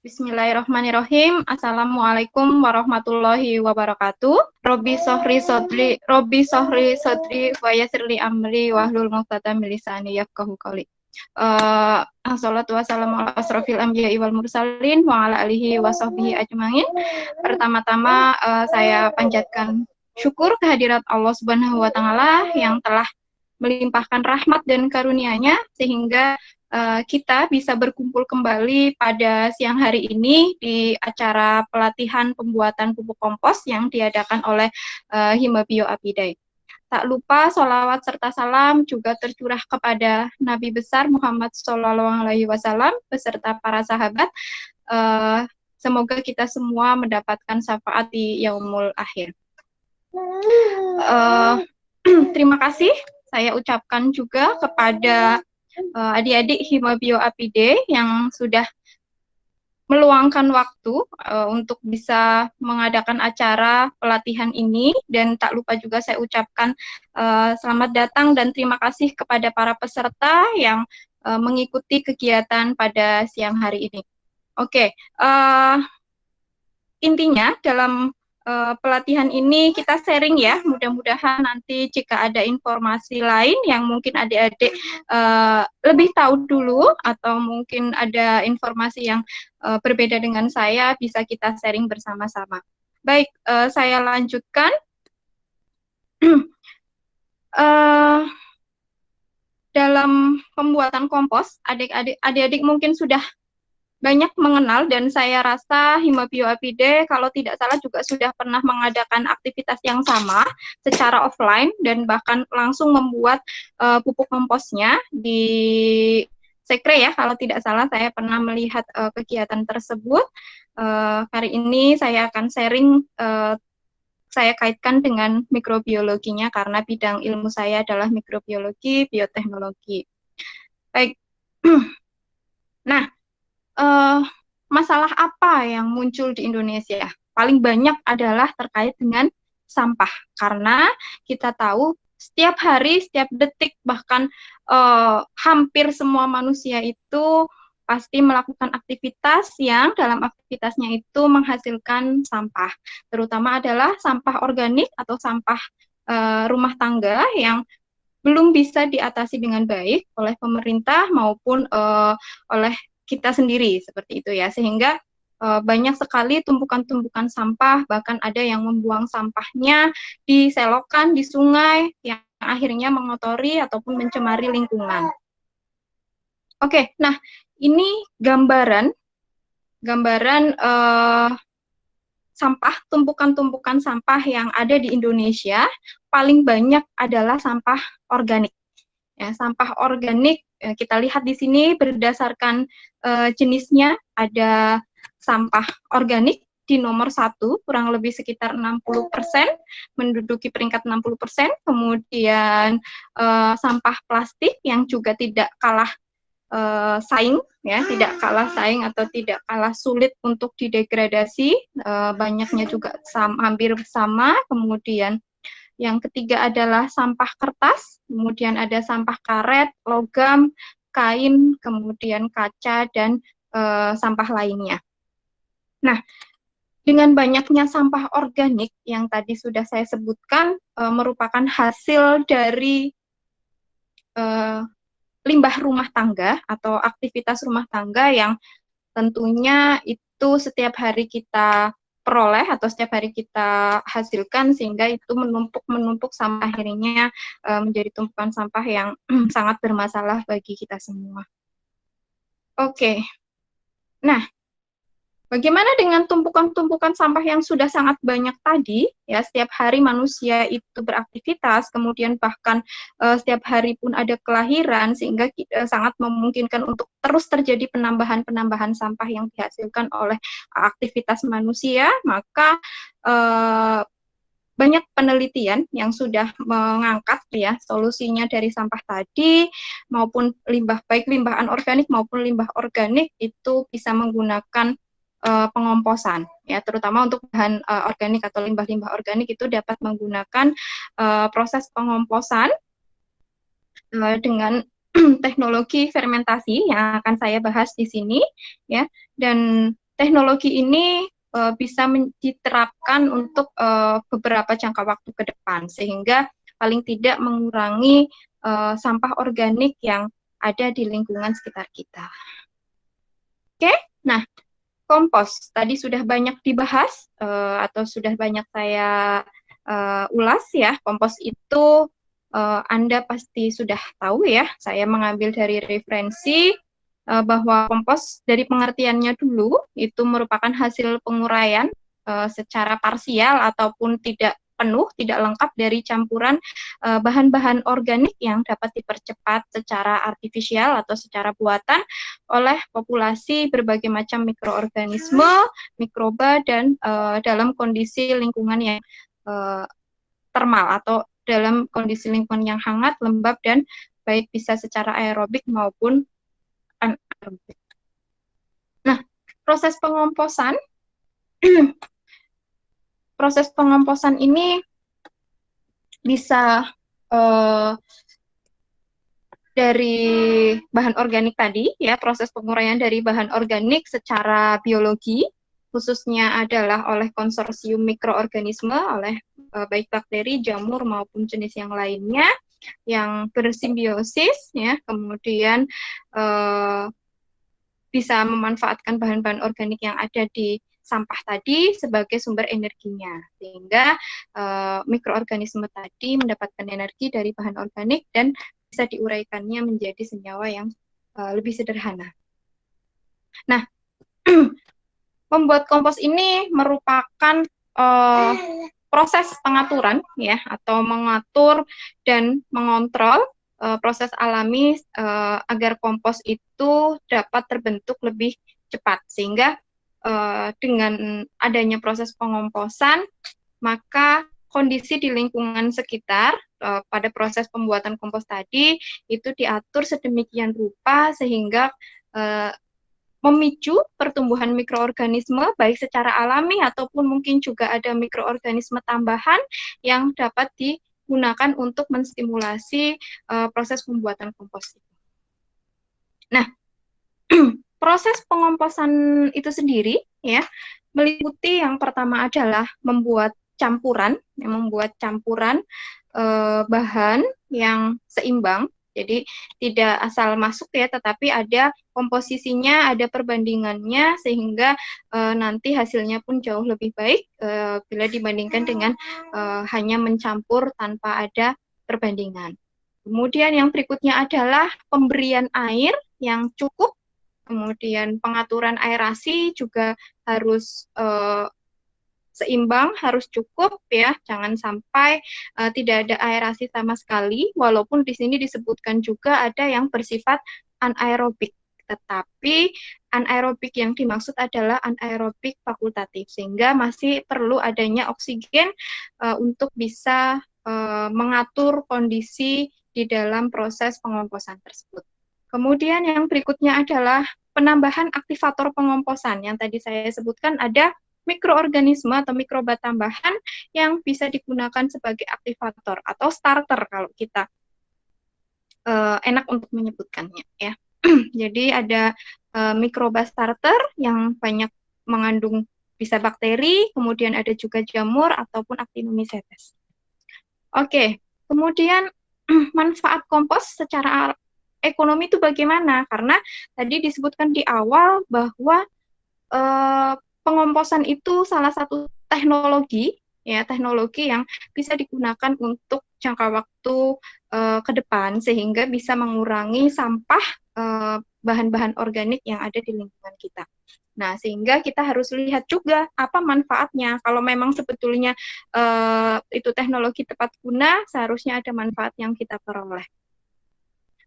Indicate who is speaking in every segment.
Speaker 1: Bismillahirrahmanirrahim. Assalamualaikum warahmatullahi wabarakatuh. Robbi sohri sodri wa yassirli amri wahlul 'uqdatam min lisani yafqahu qawli. Assalatu wassalamu ala asrofil anbiya'i wal mursalin wa ala alihi wa sahbihi ajmain. Pertama-tama saya panjatkan syukur kehadirat Allah Subhanahu wa taala yang telah melimpahkan rahmat dan karunia-Nya sehingga kita bisa berkumpul kembali pada siang hari ini di acara pelatihan pembuatan pupuk kompos yang diadakan oleh Himabio Apidai. Tak lupa sholawat serta salam juga tercurah kepada Nabi besar Muhammad SAW beserta para sahabat. Semoga kita semua mendapatkan syafaat di yaumul akhir. Terima kasih saya ucapkan juga kepada adik-adik Himabio Apide yang sudah meluangkan waktu untuk bisa mengadakan acara pelatihan ini, dan tak lupa juga saya ucapkan selamat datang dan terima kasih kepada para peserta yang mengikuti kegiatan pada siang hari ini. Oke, intinya dalam pelatihan ini kita sharing ya, mudah-mudahan nanti jika ada informasi lain yang mungkin adik-adik lebih tahu dulu atau mungkin ada informasi yang berbeda dengan saya, bisa kita sharing bersama-sama. Baik, saya lanjutkan. Dalam pembuatan kompos, adik-adik mungkin sudah banyak mengenal, dan saya rasa Himabio Apide kalau tidak salah juga sudah pernah mengadakan aktivitas yang sama secara offline dan bahkan langsung membuat pupuk komposnya di Sekre ya, kalau tidak salah saya pernah melihat kegiatan tersebut. Hari ini saya akan sharing, saya kaitkan dengan mikrobiologinya karena bidang ilmu saya adalah mikrobiologi, bioteknologi. Baik, nah, masalah apa yang muncul di Indonesia? Paling banyak adalah terkait dengan sampah, karena kita tahu setiap hari, setiap detik, bahkan hampir semua manusia itu pasti melakukan aktivitas yang dalam aktivitasnya itu menghasilkan sampah, terutama adalah sampah organik atau sampah rumah tangga yang belum bisa diatasi dengan baik oleh pemerintah maupun oleh kita sendiri, seperti itu ya, sehingga banyak sekali tumpukan-tumpukan sampah, bahkan ada yang membuang sampahnya di selokan, di sungai, yang akhirnya mengotori ataupun mencemari lingkungan. Oke, nah ini gambaran sampah, tumpukan-tumpukan sampah yang ada di Indonesia. Paling banyak adalah sampah organik. Ya, sampah organik kita lihat di sini berdasarkan jenisnya, ada sampah organik di nomor 1 kurang lebih sekitar 60%, menduduki peringkat 60%. Kemudian sampah plastik yang juga tidak kalah saing ya, tidak kalah saing atau tidak kalah sulit untuk didegradasi, banyaknya juga hampir sama. Kemudian yang ketiga adalah sampah kertas, kemudian ada sampah karet, logam, kain, kemudian kaca, dan sampah lainnya. Nah, dengan banyaknya sampah organik yang tadi sudah saya sebutkan, merupakan hasil dari limbah rumah tangga atau aktivitas rumah tangga yang tentunya itu setiap hari kita peroleh atau setiap hari kita hasilkan, sehingga itu menumpuk sampai akhirnya menjadi tumpukan sampah yang sangat bermasalah bagi kita semua. Oke, nah bagaimana dengan tumpukan-tumpukan sampah yang sudah sangat banyak tadi? Ya, setiap hari manusia itu beraktivitas, kemudian bahkan setiap hari pun ada kelahiran, sehingga sangat memungkinkan untuk terus terjadi penambahan-penambahan sampah yang dihasilkan oleh aktivitas manusia. Maka banyak penelitian yang sudah mengangkat ya solusinya dari sampah tadi, maupun limbah, baik limbah anorganik maupun limbah organik, itu bisa menggunakan pengomposan ya, terutama untuk bahan organik atau limbah-limbah organik itu dapat menggunakan proses pengomposan dengan teknologi fermentasi yang akan saya bahas di sini ya. Dan teknologi ini bisa diterapkan untuk beberapa jangka waktu ke depan, sehingga paling tidak mengurangi sampah organik yang ada di lingkungan sekitar kita. Oke, nah kompos tadi sudah banyak dibahas atau sudah banyak saya ulas ya. Kompos itu Anda pasti sudah tahu ya. Saya mengambil dari referensi bahwa kompos dari pengertiannya dulu itu merupakan hasil penguraian secara parsial ataupun tidak penuh, tidak lengkap dari campuran bahan-bahan organik yang dapat dipercepat secara artifisial atau secara buatan oleh populasi berbagai macam mikroorganisme, mikroba, dan dalam kondisi lingkungan yang termal atau dalam kondisi lingkungan yang hangat, lembab, dan baik bisa secara aerobik maupun anaerobik. Nah, proses pengomposan proses pengomposan ini bisa dari bahan organik tadi, ya, proses penguraian dari bahan organik secara biologi, khususnya adalah oleh konsorsium mikroorganisme, oleh baik bakteri, jamur, maupun jenis yang lainnya, yang bersimbiosis, ya, kemudian bisa memanfaatkan bahan-bahan organik yang ada di sampah tadi sebagai sumber energinya, sehingga mikroorganisme tadi mendapatkan energi dari bahan organik dan bisa diuraikannya menjadi senyawa yang lebih sederhana. Nah, membuat kompos ini merupakan proses pengaturan ya, atau mengatur dan mengontrol proses alami agar kompos itu dapat terbentuk lebih cepat, sehingga dengan adanya proses pengomposan, maka kondisi di lingkungan sekitar pada proses pembuatan kompos tadi itu diatur sedemikian rupa sehingga memicu pertumbuhan mikroorganisme baik secara alami ataupun mungkin juga ada mikroorganisme tambahan yang dapat digunakan untuk menstimulasi proses pembuatan kompos. Nah, proses pengomposan itu sendiri ya meliputi yang pertama adalah membuat campuran bahan yang seimbang. Jadi tidak asal masuk ya, tetapi ada komposisinya, ada perbandingannya, sehingga nanti hasilnya pun jauh lebih baik bila dibandingkan dengan hanya mencampur tanpa ada perbandingan. Kemudian yang berikutnya adalah pemberian air yang cukup, kemudian pengaturan aerasi juga harus seimbang, harus cukup ya, jangan sampai tidak ada aerasi sama sekali, walaupun di sini disebutkan juga ada yang bersifat anaerobik, tetapi anaerobik yang dimaksud adalah anaerobik fakultatif, sehingga masih perlu adanya oksigen untuk bisa mengatur kondisi di dalam proses pengomposan tersebut. Kemudian yang berikutnya adalah penambahan aktivator pengomposan. Yang tadi saya sebutkan ada mikroorganisme atau mikroba tambahan yang bisa digunakan sebagai aktivator atau starter kalau kita enak untuk menyebutkannya ya. Jadi ada mikroba starter yang banyak mengandung bisa bakteri, kemudian ada juga jamur ataupun Actinomycetes. Oke, kemudian manfaat kompos secara ekonomi itu bagaimana? Karena tadi disebutkan di awal bahwa pengomposan itu salah satu teknologi yang bisa digunakan untuk jangka waktu ke depan sehingga bisa mengurangi sampah bahan-bahan organik yang ada di lingkungan kita. Nah, sehingga kita harus lihat juga apa manfaatnya. Kalau memang sebetulnya itu teknologi tepat guna, seharusnya ada manfaat yang kita peroleh.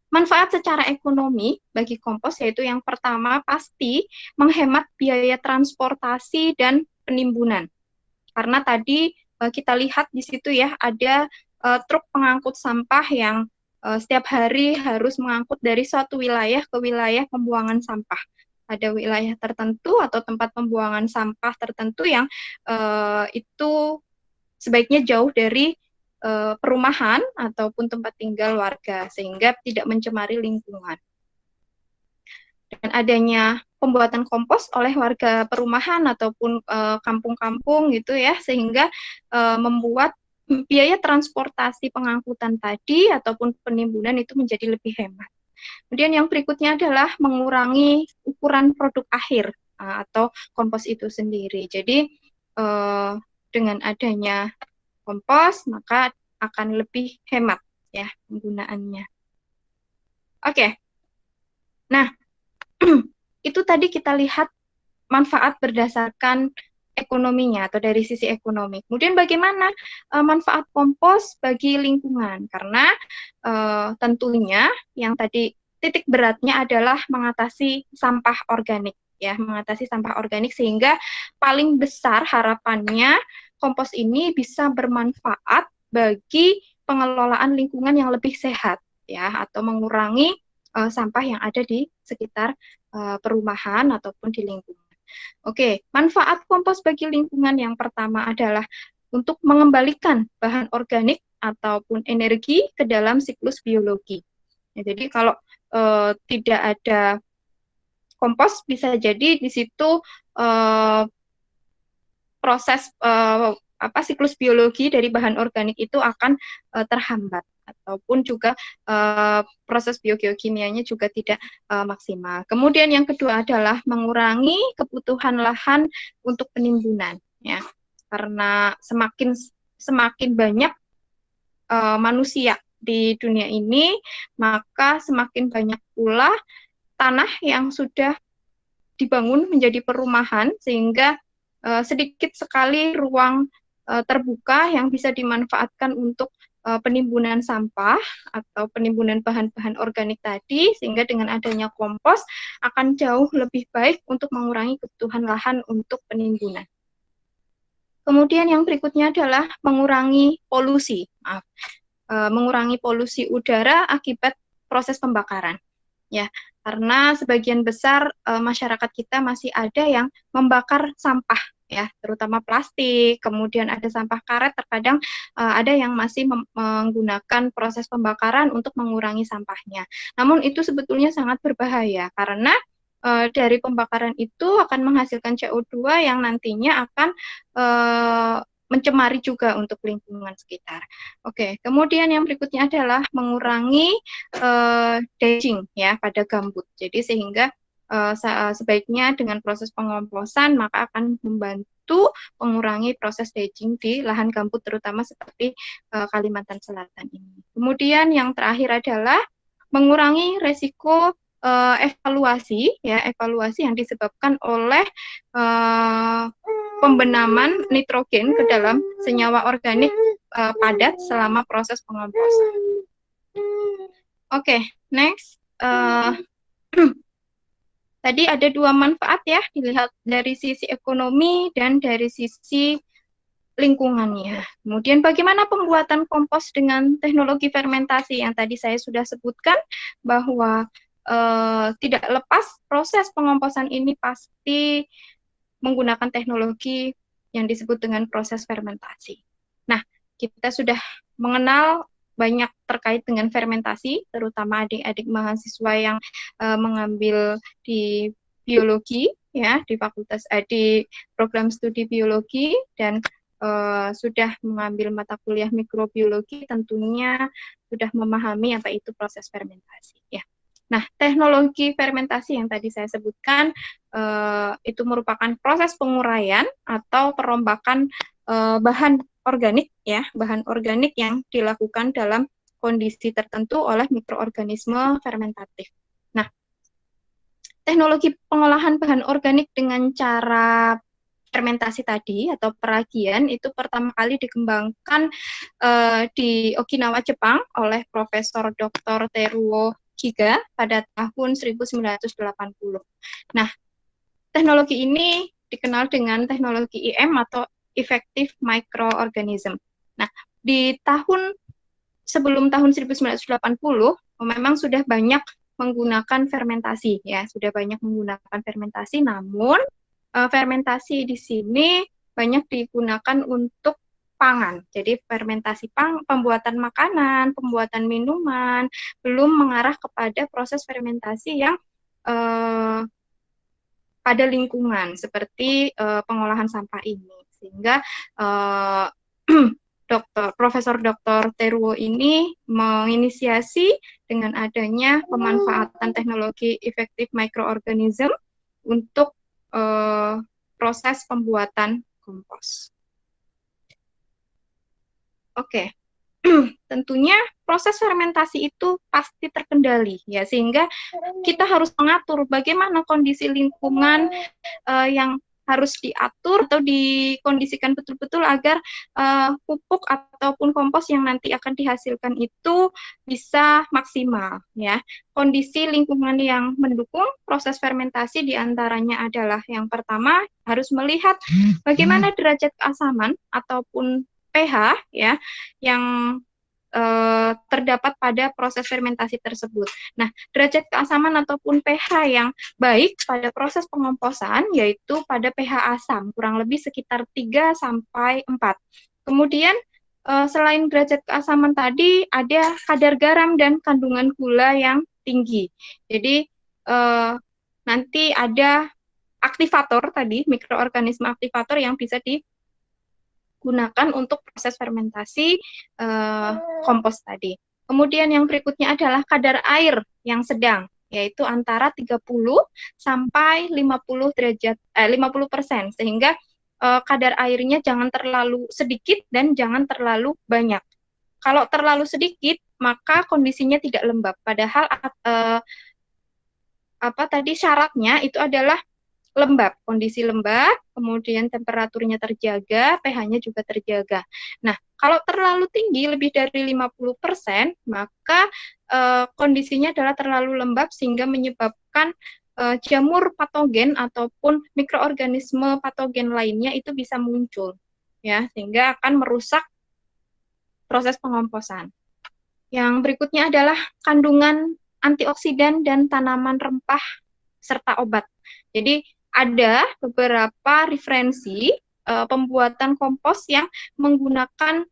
Speaker 1: Manfaat secara ekonomi bagi kompos yaitu yang pertama pasti menghemat biaya transportasi dan penimbunan. Karena tadi kita lihat di situ ya ada truk pengangkut sampah yang setiap hari harus mengangkut dari suatu wilayah ke wilayah pembuangan sampah. Ada wilayah tertentu atau tempat pembuangan sampah tertentu yang itu sebaiknya jauh dari perumahan ataupun tempat tinggal warga sehingga tidak mencemari lingkungan. Dan adanya pembuatan kompos oleh warga perumahan ataupun kampung-kampung gitu ya, sehingga membuat biaya transportasi pengangkutan tadi ataupun penimbunan itu menjadi lebih hemat. Kemudian yang berikutnya adalah mengurangi ukuran produk akhir atau kompos itu sendiri. Jadi dengan adanya kompos maka akan lebih hemat ya penggunaannya. Oke. Nah, itu tadi kita lihat manfaat berdasarkan ekonominya atau dari sisi ekonomi. Kemudian bagaimana manfaat kompos bagi lingkungan? Karena tentunya yang tadi titik beratnya adalah mengatasi sampah organik ya, mengatasi sampah organik sehingga paling besar harapannya kompos ini bisa bermanfaat bagi pengelolaan lingkungan yang lebih sehat ya atau mengurangi sampah yang ada di sekitar perumahan ataupun di lingkungan. Oke, manfaat kompos bagi lingkungan yang pertama adalah untuk mengembalikan bahan organik ataupun energi ke dalam siklus biologi. Ya, jadi kalau tidak ada kompos, bisa jadi di situ proses siklus biologi dari bahan organik itu akan terhambat ataupun juga proses biogeokimianya juga tidak maksimal. Kemudian yang kedua adalah mengurangi kebutuhan lahan untuk penimbunan ya. Karena semakin banyak manusia di dunia ini, maka semakin banyak pula tanah yang sudah dibangun menjadi perumahan sehingga sedikit sekali ruang terbuka yang bisa dimanfaatkan untuk penimbunan sampah atau penimbunan bahan-bahan organik tadi, sehingga dengan adanya kompos akan jauh lebih baik untuk mengurangi kebutuhan lahan untuk penimbunan. Kemudian yang berikutnya adalah mengurangi polusi, mengurangi polusi udara akibat proses pembakaran. Ya, karena sebagian besar masyarakat kita masih ada yang membakar sampah ya, terutama plastik, kemudian ada sampah karet, terkadang ada yang masih menggunakan proses pembakaran untuk mengurangi sampahnya. Namun itu sebetulnya sangat berbahaya karena dari pembakaran itu akan menghasilkan CO2 yang nantinya akan mencemari juga untuk lingkungan sekitar. Oke, kemudian yang berikutnya adalah mengurangi datching ya pada gambut. Jadi sehingga sebaiknya dengan proses pengomposan maka akan membantu mengurangi proses datching di lahan gambut terutama seperti Kalimantan Selatan ini. Kemudian yang terakhir adalah mengurangi resiko evaluasi yang disebabkan oleh pembenaman nitrogen ke dalam senyawa organik padat selama proses pengomposan. Oke, next. Tadi ada dua manfaat ya, dilihat dari sisi ekonomi dan dari sisi lingkungannya. Kemudian bagaimana pembuatan kompos dengan teknologi fermentasi yang tadi saya sudah sebutkan bahwa tidak lepas proses pengomposan ini pasti menggunakan teknologi yang disebut dengan proses fermentasi. Nah, kita sudah mengenal banyak terkait dengan fermentasi, terutama adik-adik mahasiswa yang mengambil di biologi, ya, di fakultas di program studi biologi dan sudah mengambil mata kuliah mikrobiologi, tentunya sudah memahami apa itu proses fermentasi. Ya. Nah, teknologi fermentasi yang tadi saya sebutkan itu merupakan proses penguraian atau perombakan bahan organik, ya, bahan organik yang dilakukan dalam kondisi tertentu oleh mikroorganisme fermentatif. Nah, teknologi pengolahan bahan organik dengan cara fermentasi tadi atau peragian itu pertama kali dikembangkan di Okinawa, Jepang oleh Profesor Dr. Teruo Kiga pada tahun 1980. Nah, teknologi ini dikenal dengan teknologi IM atau Effective Microorganism. Nah, di sebelum tahun 1980 memang sudah banyak menggunakan fermentasi ya, sudah banyak menggunakan fermentasi, namun fermentasi di sini banyak digunakan untuk pangan. Jadi fermentasi pembuatan makanan, pembuatan minuman, belum mengarah kepada proses fermentasi yang uh, pada lingkungan seperti pengolahan sampah ini. Sehingga Profesor Dr. Teruo ini menginisiasi dengan adanya pemanfaatan teknologi efektif mikroorganisme untuk proses pembuatan kompos. Oke. Tentunya proses fermentasi itu pasti terkendali ya, sehingga kita harus mengatur bagaimana kondisi lingkungan yang harus diatur atau dikondisikan betul-betul agar pupuk ataupun kompos yang nanti akan dihasilkan itu bisa maksimal ya. Kondisi lingkungan yang mendukung proses fermentasi diantaranya adalah yang pertama harus melihat bagaimana derajat keasaman ataupun pH ya yang terdapat pada proses fermentasi tersebut. Nah, derajat keasaman ataupun pH yang baik pada proses pengomposan yaitu pada pH asam, kurang lebih sekitar 3 sampai 4. Kemudian selain derajat keasaman tadi ada kadar garam dan kandungan gula yang tinggi. Jadi nanti ada aktivator tadi, mikroorganisme aktivator yang bisa gunakan untuk proses fermentasi kompos tadi. Kemudian yang berikutnya adalah kadar air yang sedang, yaitu antara 30 sampai 50%, sehingga kadar airnya jangan terlalu sedikit dan jangan terlalu banyak. Kalau terlalu sedikit, maka kondisinya tidak lembab. Padahal syaratnya itu adalah lembab, kondisi lembab, kemudian temperaturnya terjaga, pH-nya juga terjaga. Nah, kalau terlalu tinggi, lebih dari 50%, maka kondisinya adalah terlalu lembab sehingga menyebabkan jamur patogen ataupun mikroorganisme patogen lainnya itu bisa muncul, ya, sehingga akan merusak proses pengomposan. Yang berikutnya adalah kandungan antioksidan dan tanaman rempah serta obat. Jadi ada beberapa referensi pembuatan kompos yang menggunakan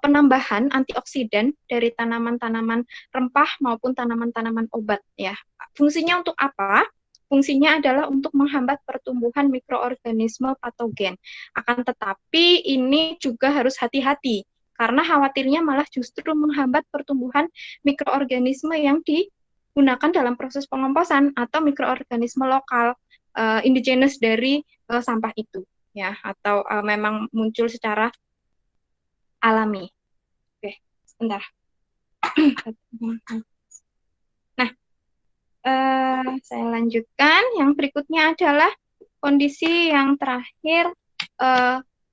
Speaker 1: penambahan antioksidan dari tanaman-tanaman rempah maupun tanaman-tanaman obat ya. Fungsinya untuk apa? Fungsinya adalah untuk menghambat pertumbuhan mikroorganisme patogen. Akan tetapi ini juga harus hati-hati karena khawatirnya malah justru menghambat pertumbuhan mikroorganisme yang digunakan dalam proses pengomposan atau mikroorganisme lokal indigenous dari sampah itu ya, atau memang muncul secara alami. Oke, sebentar. Nah, saya lanjutkan. Yang berikutnya adalah kondisi yang terakhir,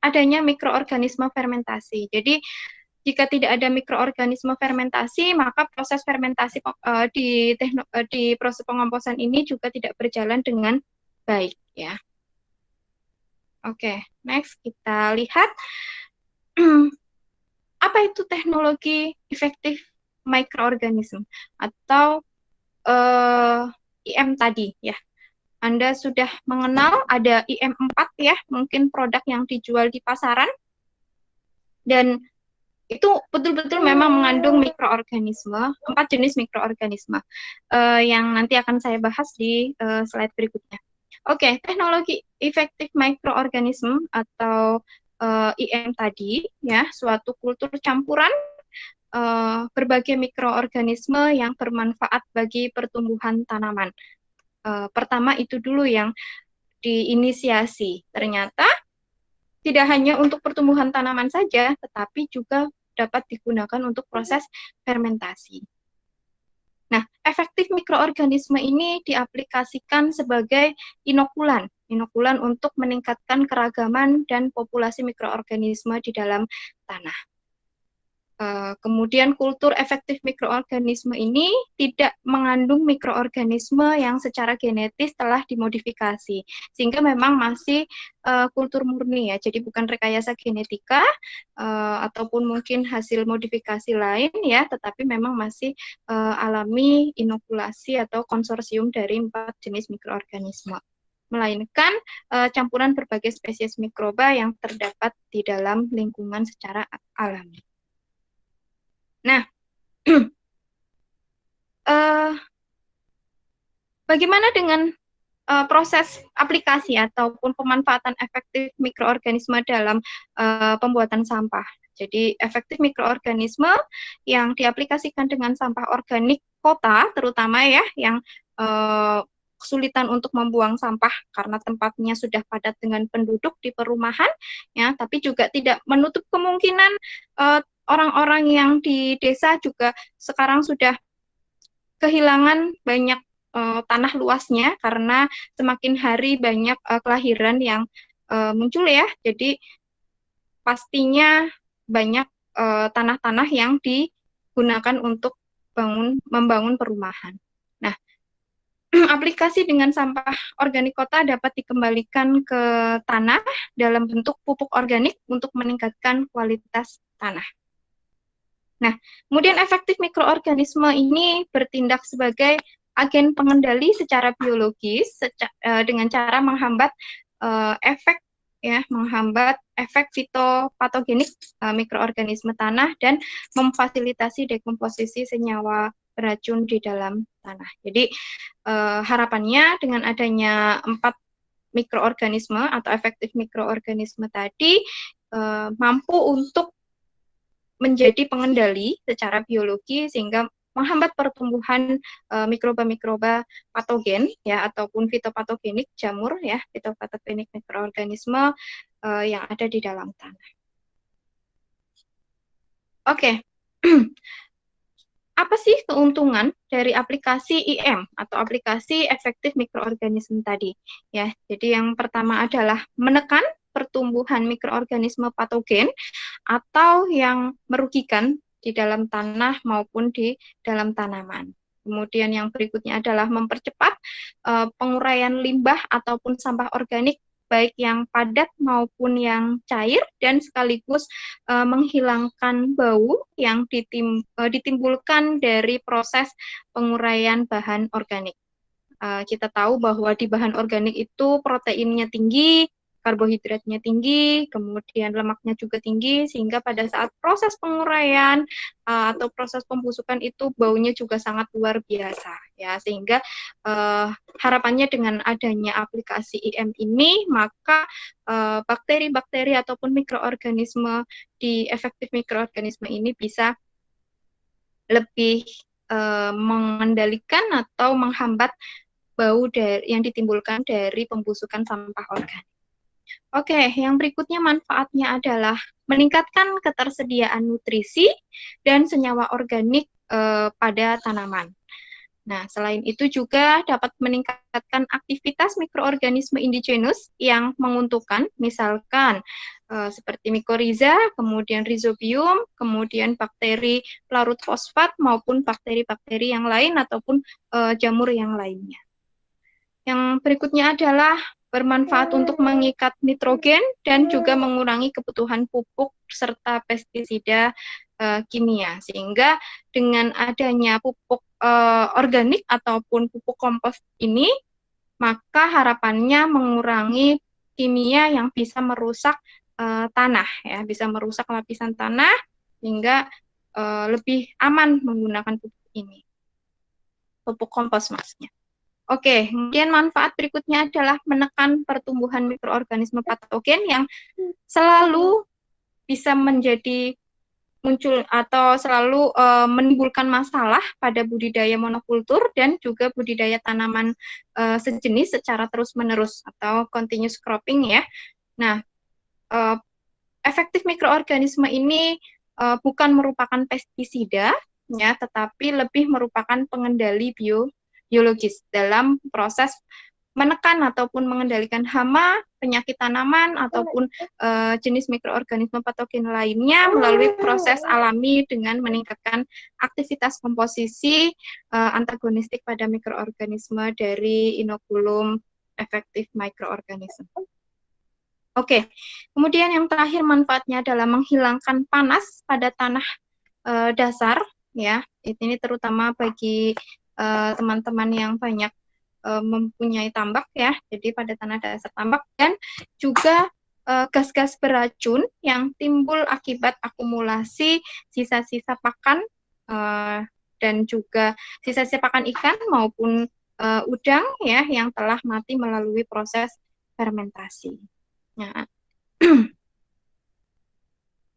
Speaker 1: adanya mikroorganisme fermentasi. Jadi, jika tidak ada mikroorganisme fermentasi, maka proses fermentasi di proses pengomposan ini juga tidak berjalan dengan baik ya. Oke, next kita lihat apa itu teknologi efektif mikroorganisme atau IM tadi ya. Anda sudah mengenal ada IM4 ya, mungkin produk yang dijual di pasaran. Dan itu betul-betul memang mengandung mikroorganisme, 4 jenis mikroorganisme yang nanti akan saya bahas di slide berikutnya. Oke, teknologi efektif mikroorganisme atau IM tadi ya, suatu kultur campuran berbagai mikroorganisme yang bermanfaat bagi pertumbuhan tanaman. Pertama itu dulu yang diinisiasi. Ternyata tidak hanya untuk pertumbuhan tanaman saja, tetapi juga dapat digunakan untuk proses fermentasi. Nah, efektif mikroorganisme ini diaplikasikan sebagai inokulan untuk meningkatkan keragaman dan populasi mikroorganisme di dalam tanah. Kemudian kultur efektif mikroorganisme ini tidak mengandung mikroorganisme yang secara genetis telah dimodifikasi, sehingga memang masih kultur murni ya, jadi bukan rekayasa genetika ataupun mungkin hasil modifikasi lain ya, tetapi memang masih alami inokulasi atau konsorsium dari 4 jenis mikroorganisme, melainkan campuran berbagai spesies mikroba yang terdapat di dalam lingkungan secara alami. Nah, bagaimana dengan proses aplikasi ataupun pemanfaatan efektif mikroorganisme dalam pembuatan sampah. Jadi efektif mikroorganisme yang diaplikasikan dengan sampah organik kota, terutama ya, yang kesulitan untuk membuang sampah karena tempatnya sudah padat dengan penduduk di perumahan, ya, tapi juga tidak menutup kemungkinan orang-orang yang di desa juga sekarang sudah kehilangan banyak tanah luasnya karena semakin hari banyak kelahiran yang muncul ya. Jadi pastinya banyak tanah-tanah yang digunakan untuk membangun perumahan. Nah, aplikasi dengan sampah organik kota dapat dikembalikan ke tanah dalam bentuk pupuk organik untuk meningkatkan kualitas tanah. Nah, kemudian efektif mikroorganisme ini bertindak sebagai agen pengendali secara biologis dengan cara menghambat menghambat efek fitopatogenik mikroorganisme tanah dan memfasilitasi dekomposisi senyawa beracun di dalam tanah. Jadi harapannya dengan adanya 4 mikroorganisme atau efektif mikroorganisme tadi mampu untuk menjadi pengendali secara biologi sehingga menghambat pertumbuhan mikroba-mikroba patogen ya ataupun fitopatogenik jamur ya, fitopatogenik mikroorganisme yang ada di dalam tanah. Oke. Apa sih keuntungan dari aplikasi IM atau aplikasi efektif mikroorganisme tadi? Ya, jadi yang pertama adalah menekan pertumbuhan mikroorganisme patogen atau yang merugikan di dalam tanah maupun di dalam tanaman. Kemudian yang berikutnya adalah mempercepat penguraian limbah ataupun sampah organik baik yang padat maupun yang cair dan sekaligus menghilangkan bau yang ditimbulkan dari proses penguraian bahan organik. Kita tahu bahwa di bahan organik itu proteinnya tinggi, karbohidratnya tinggi, kemudian lemaknya juga tinggi, sehingga pada saat proses penguraian atau proses pembusukan itu baunya juga sangat luar biasa, ya. Sehingga harapannya dengan adanya aplikasi IM ini, maka bakteri-bakteri ataupun mikroorganisme di efektif mikroorganisme ini bisa lebih mengendalikan atau menghambat bau yang ditimbulkan dari pembusukan sampah organik. Oke, yang berikutnya manfaatnya adalah meningkatkan ketersediaan nutrisi dan senyawa organik pada tanaman. Nah, selain itu juga dapat meningkatkan aktivitas mikroorganisme indigenous yang menguntungkan, misalkan seperti mycorrhiza, kemudian rhizobium, kemudian bakteri larut fosfat maupun bakteri-bakteri yang lain ataupun jamur yang lainnya. Yang berikutnya adalah bermanfaat untuk mengikat nitrogen dan juga mengurangi kebutuhan pupuk serta pestisida kimia. Sehingga dengan adanya pupuk organik ataupun pupuk kompos ini, maka harapannya mengurangi kimia yang bisa merusak tanah, ya, bisa merusak lapisan tanah sehingga lebih aman menggunakan pupuk ini, pupuk kompos maksudnya. Oke, kemudian manfaat berikutnya adalah menekan pertumbuhan mikroorganisme patogen yang selalu bisa menjadi muncul atau selalu menimbulkan masalah pada budidaya monokultur dan juga budidaya tanaman sejenis secara terus-menerus atau continuous cropping ya. Nah, efektif mikroorganisme ini bukan merupakan pestisida ya, tetapi lebih merupakan pengendali biologis dalam proses menekan ataupun mengendalikan hama, penyakit tanaman, ataupun jenis mikroorganisme patogen lainnya melalui proses alami dengan meningkatkan aktivitas komposisi antagonistik pada mikroorganisme dari inokulum efektif mikroorganisme. Oke, kemudian yang terakhir manfaatnya adalah menghilangkan panas pada tanah dasar, ya. Ini terutama bagi teman-teman yang banyak mempunyai tambak ya, jadi pada tanah dasar tambak, dan juga gas-gas beracun yang timbul akibat akumulasi sisa-sisa pakan dan juga sisa-sisa pakan ikan maupun udang ya yang telah mati melalui proses fermentasi. Nah,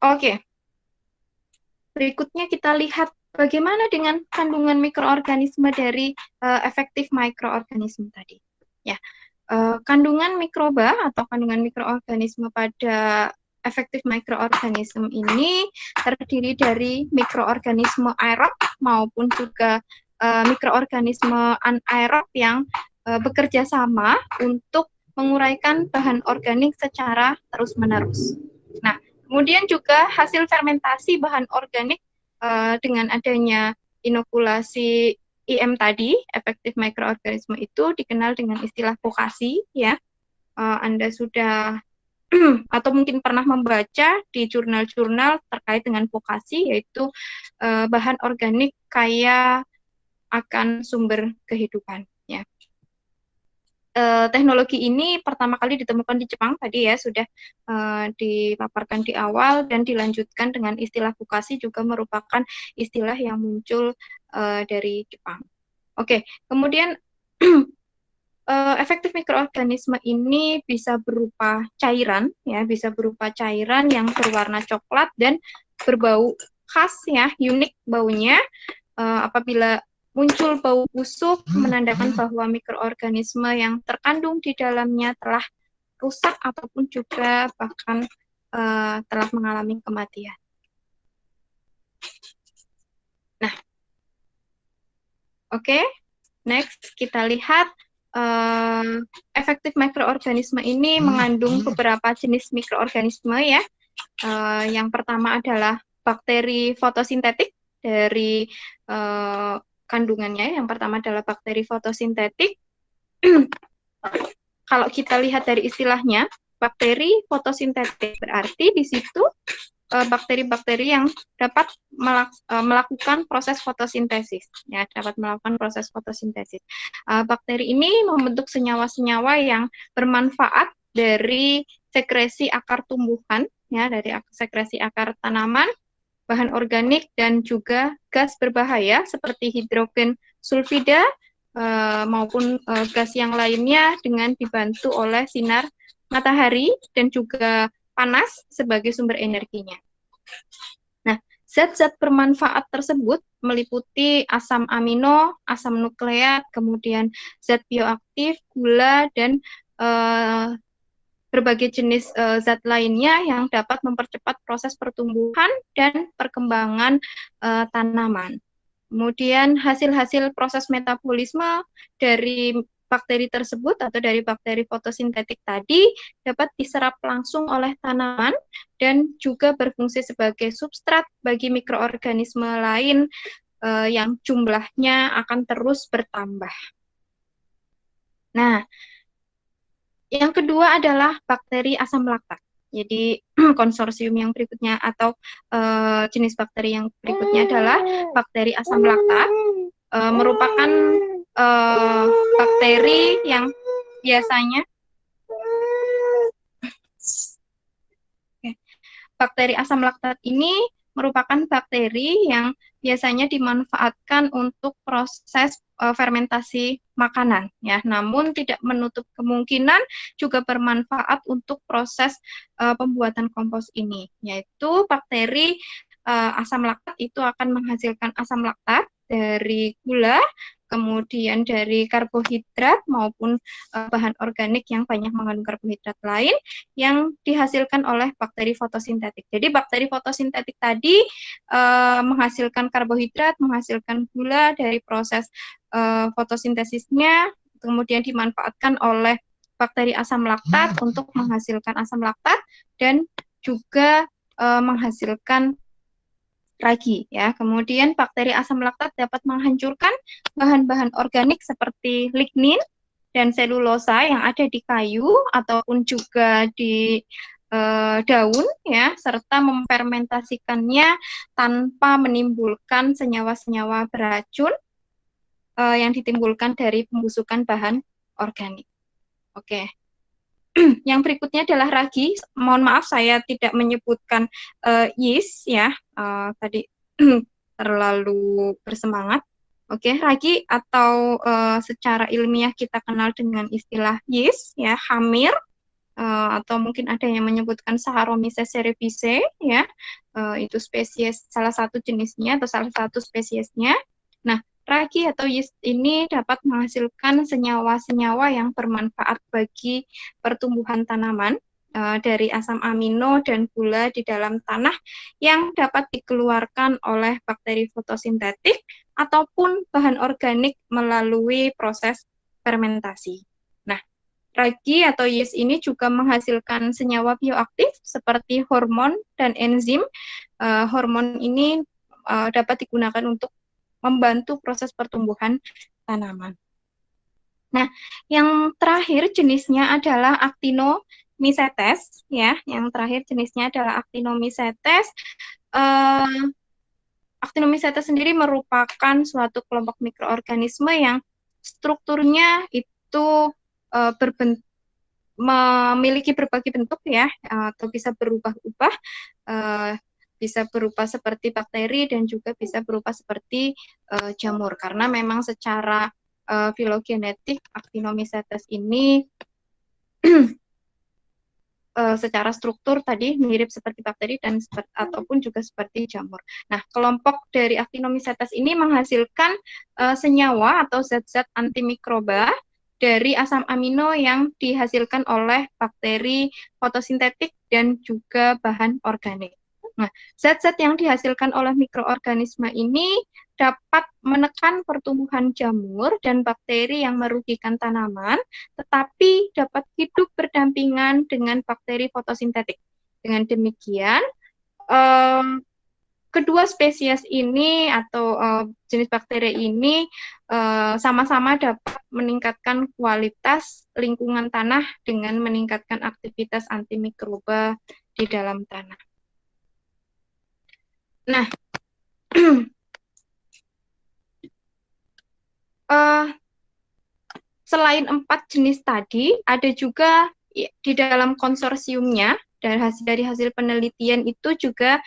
Speaker 1: oke. Berikutnya kita lihat bagaimana dengan kandungan mikroorganisme dari efektif mikroorganisme tadi. Ya, kandungan mikroba atau kandungan mikroorganisme pada efektif mikroorganisme ini terdiri dari mikroorganisme aerob maupun juga mikroorganisme anaerob yang bekerja sama untuk menguraikan bahan organik secara terus-menerus. Nah, kemudian juga hasil fermentasi bahan organik dengan adanya inokulasi IM tadi, efektif mikroorganisme itu dikenal dengan istilah vokasi, ya. Anda sudah atau mungkin pernah membaca di jurnal-jurnal terkait dengan vokasi, yaitu bahan organik kaya akan sumber kehidupan, ya. Teknologi ini pertama kali ditemukan di Jepang tadi ya, sudah dipaparkan di awal dan dilanjutkan dengan istilah vokasi juga merupakan istilah yang muncul dari Jepang. Oke, kemudian efektif mikroorganisme ini bisa berupa cairan, ya, bisa berupa cairan yang berwarna coklat dan berbau khas, ya, unik baunya. Apabila muncul bau busuk, menandakan bahwa mikroorganisme yang terkandung di dalamnya telah rusak ataupun juga bahkan telah mengalami kematian. Nah, oke, next kita lihat efektif mikroorganisme ini mengandung beberapa jenis mikroorganisme ya. Yang pertama adalah bakteri fotosintetik dari kandungannya. Yang pertama adalah bakteri fotosintetik. Kalau kita lihat dari istilahnya, bakteri fotosintetik berarti di situ bakteri-bakteri yang dapat melakukan proses fotosintesis, ya, dapat melakukan proses fotosintesis. Bakteri ini membentuk senyawa-senyawa yang bermanfaat dari sekresi akar tumbuhan, ya, dari sekresi akar tanaman, bahan organik dan juga gas berbahaya seperti hidrogen sulfida maupun gas yang lainnya dengan dibantu oleh sinar matahari dan juga panas sebagai sumber energinya. Nah, zat-zat bermanfaat tersebut meliputi asam amino, asam nukleat, kemudian zat bioaktif, gula, dan berbagai jenis zat lainnya yang dapat mempercepat proses pertumbuhan dan perkembangan tanaman. Kemudian hasil-hasil proses metabolisme dari bakteri tersebut atau dari bakteri fotosintetik tadi dapat diserap langsung oleh tanaman dan juga berfungsi sebagai substrat bagi mikroorganisme lain yang jumlahnya akan terus bertambah. Nah, yang kedua adalah bakteri asam laktat. Jadi konsorsium yang berikutnya atau jenis bakteri yang berikutnya adalah bakteri asam laktat, merupakan bakteri yang biasanya bakteri asam laktat ini merupakan bakteri yang biasanya dimanfaatkan untuk proses fermentasi makanan, ya. Namun tidak menutup kemungkinan juga bermanfaat untuk proses pembuatan kompos ini, yaitu bakteri asam laktat itu akan menghasilkan asam laktat dari gula, kemudian dari karbohidrat maupun bahan organik yang banyak mengandung karbohidrat lain yang dihasilkan oleh bakteri fotosintetik. Jadi bakteri fotosintetik tadi menghasilkan karbohidrat, menghasilkan gula dari proses fotosintesisnya, kemudian dimanfaatkan oleh bakteri asam laktat untuk menghasilkan asam laktat dan juga menghasilkan ragi, ya. Kemudian bakteri asam laktat dapat menghancurkan bahan-bahan organik seperti lignin dan selulosa yang ada di kayu ataupun juga di daun, ya, serta memfermentasikannya tanpa menimbulkan senyawa-senyawa beracun yang ditimbulkan dari pembusukan bahan organik. Oke. Yang berikutnya adalah ragi. Mohon maaf saya tidak menyebutkan yeast, ya, tadi terlalu bersemangat. Oke, ragi atau secara ilmiah kita kenal dengan istilah yeast, ya, hamir, atau mungkin ada yang menyebutkan Saccharomyces cerevisiae, ya, itu spesies salah satu jenisnya atau salah satu spesiesnya. Nah, ragi atau yeast ini dapat menghasilkan senyawa-senyawa yang bermanfaat bagi pertumbuhan tanaman dari asam amino dan gula di dalam tanah yang dapat dikeluarkan oleh bakteri fotosintetik ataupun bahan organik melalui proses fermentasi. Nah, ragi atau yeast ini juga menghasilkan senyawa bioaktif seperti hormon dan enzim. Hormon ini dapat digunakan untuk membantu proses pertumbuhan tanaman. Nah, yang terakhir jenisnya adalah Actinomycetes, ya. Yang terakhir jenisnya adalah Actinomycetes. Actinomycetes sendiri merupakan suatu kelompok mikroorganisme yang strukturnya itu memiliki berbagai bentuk, ya, atau bisa berubah-ubah, bisa berupa seperti bakteri dan juga bisa berupa seperti jamur, karena memang secara filogenetik Actinomycetes ini secara struktur tadi mirip seperti bakteri dan ataupun juga seperti jamur. Nah, kelompok dari Actinomycetes ini menghasilkan senyawa atau zat-zat antimikroba dari asam amino yang dihasilkan oleh bakteri fotosintetik dan juga bahan organik. Nah, zat-zat yang dihasilkan oleh mikroorganisme ini dapat menekan pertumbuhan jamur dan bakteri yang merugikan tanaman, tetapi dapat hidup berdampingan dengan bakteri fotosintetik. Dengan demikian, kedua spesies ini atau jenis bakteri ini sama-sama dapat meningkatkan kualitas lingkungan tanah dengan meningkatkan aktivitas antimikroba di dalam tanah. Nah, selain 4 jenis tadi, ada juga di dalam konsorsiumnya, dari hasil penelitian itu juga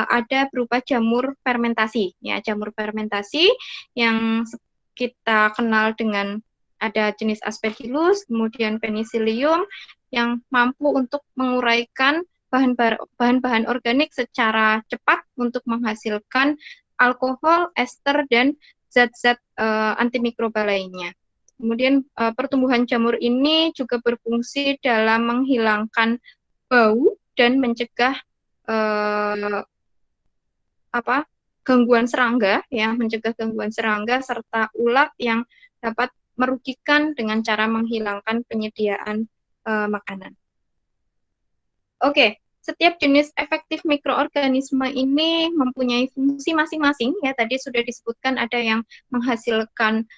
Speaker 1: ada berupa jamur fermentasi. Ya, jamur fermentasi yang kita kenal dengan ada jenis Aspergillus, kemudian Penicillium, yang mampu untuk menguraikan bahan-bahan organik secara cepat untuk menghasilkan alkohol, ester, dan zat-zat antimikroba lainnya. Kemudian pertumbuhan jamur ini juga berfungsi dalam menghilangkan bau dan mencegah gangguan serangga, ya, mencegah gangguan serangga serta ulat yang dapat merugikan dengan cara menghilangkan penyediaan makanan. Oke, setiap jenis efektif mikroorganisme ini mempunyai fungsi masing-masing, ya. Tadi sudah disebutkan ada yang menghasilkan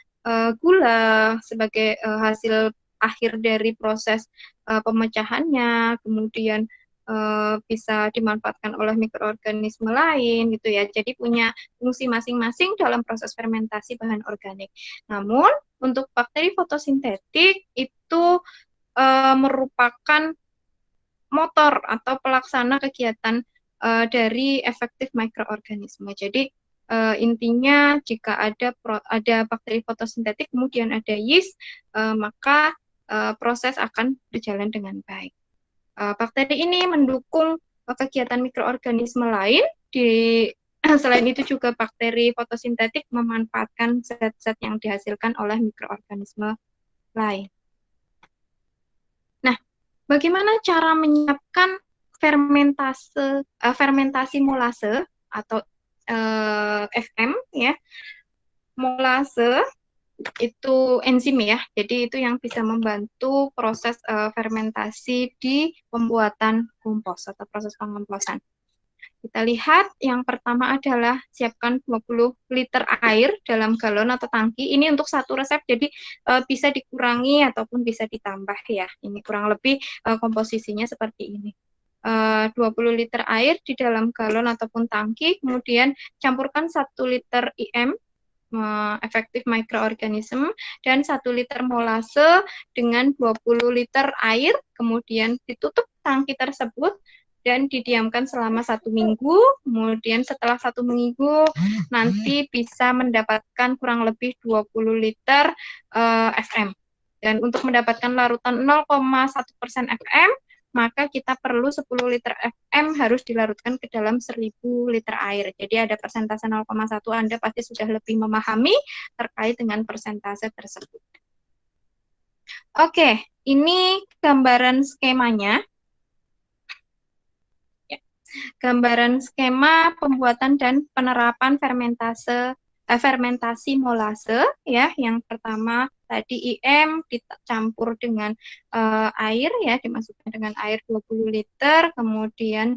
Speaker 1: gula sebagai hasil akhir dari proses pemecahannya, kemudian bisa dimanfaatkan oleh mikroorganisme lain, gitu ya. Jadi punya fungsi masing-masing dalam proses fermentasi bahan organik. Namun untuk bakteri fotosintetik itu merupakan motor atau pelaksana kegiatan dari efektif mikroorganisme. Jadi intinya jika ada bakteri fotosintetik kemudian ada yeast, maka proses akan berjalan dengan baik. Bakteri ini mendukung kegiatan mikroorganisme lain. Selain itu juga bakteri fotosintetik memanfaatkan zat-zat yang dihasilkan oleh mikroorganisme lain. Nah, bagaimana cara menyiapkan fermentasi molase atau FM, ya? Molase itu enzim, ya. Jadi itu yang bisa membantu proses fermentasi di pembuatan kompos atau proses pengomposan. Kita lihat yang pertama adalah siapkan 20 liter air dalam galon atau tangki. Ini untuk satu resep, jadi bisa dikurangi ataupun bisa ditambah, ya. Ini kurang lebih komposisinya seperti ini. 20 liter air di dalam galon ataupun tangki, kemudian campurkan 1 liter IM, efektif mikroorganisme, dan 1 liter molase dengan 20 liter air, kemudian ditutup tangki tersebut dan didiamkan selama 1 minggu. Kemudian setelah 1 minggu nanti bisa mendapatkan kurang lebih 20 liter FM. Dan untuk mendapatkan larutan 0,1% FM, maka kita perlu 10 liter FM harus dilarutkan ke dalam 1000 liter air. Jadi ada persentase 0,1, Anda pasti sudah lebih memahami terkait dengan persentase tersebut. Oke, ini gambaran skemanya. Gambaran skema pembuatan dan penerapan fermentasi molase, ya. Yang pertama tadi IM dicampur dengan air, ya, dimasukkan dengan air 20 liter, kemudian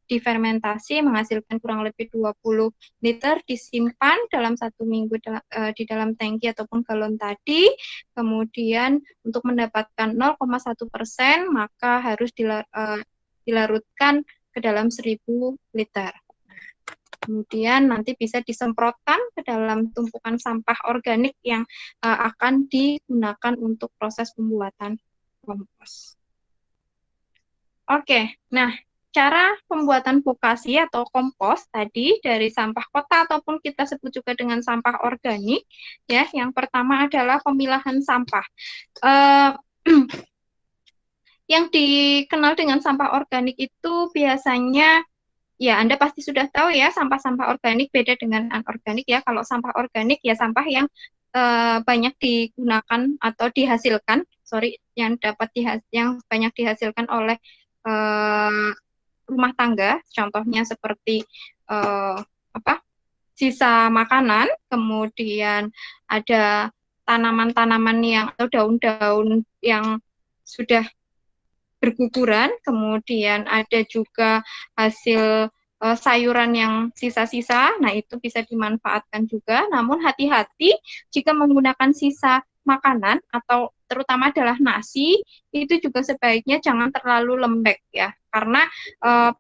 Speaker 1: difermentasi menghasilkan kurang lebih 20 liter, disimpan dalam 1 minggu di dalam tangki ataupun galon tadi. Kemudian untuk mendapatkan 0,1% maka harus dilarutkan ke dalam 1000 liter. Kemudian nanti bisa disemprotkan ke dalam tumpukan sampah organik yang akan digunakan untuk proses pembuatan kompos. Oke, nah cara pembuatan fokasi atau kompos tadi dari sampah kota ataupun kita sebut juga dengan sampah organik, ya. Yang pertama adalah pemilahan sampah. Yang dikenal dengan sampah organik itu biasanya, ya, Anda pasti sudah tahu ya, sampah-sampah organik beda dengan anorganik, ya. Kalau sampah organik ya sampah yang banyak digunakan atau dihasilkan, yang banyak dihasilkan oleh rumah tangga. Contohnya seperti sisa makanan, kemudian ada tanaman-tanaman atau daun-daun yang sudah berguguran, kemudian ada juga hasil sayuran yang sisa-sisa, nah itu bisa dimanfaatkan juga. Namun hati-hati jika menggunakan sisa makanan atau terutama adalah nasi, itu juga sebaiknya jangan terlalu lembek, ya, karena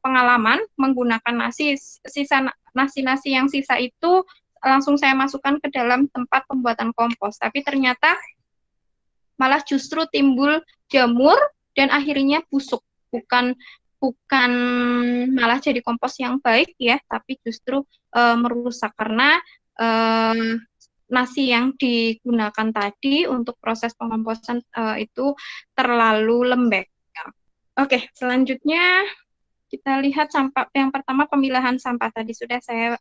Speaker 1: pengalaman menggunakan sisa nasi yang sisa itu langsung saya masukkan ke dalam tempat pembuatan kompos, tapi ternyata malah justru timbul jamur dan akhirnya busuk, bukan malah jadi kompos yang baik, ya, tapi justru merusak karena nasi yang digunakan tadi untuk proses pengomposan itu terlalu lembek. Oke, selanjutnya kita lihat sampah. Yang pertama pemilahan sampah tadi sudah saya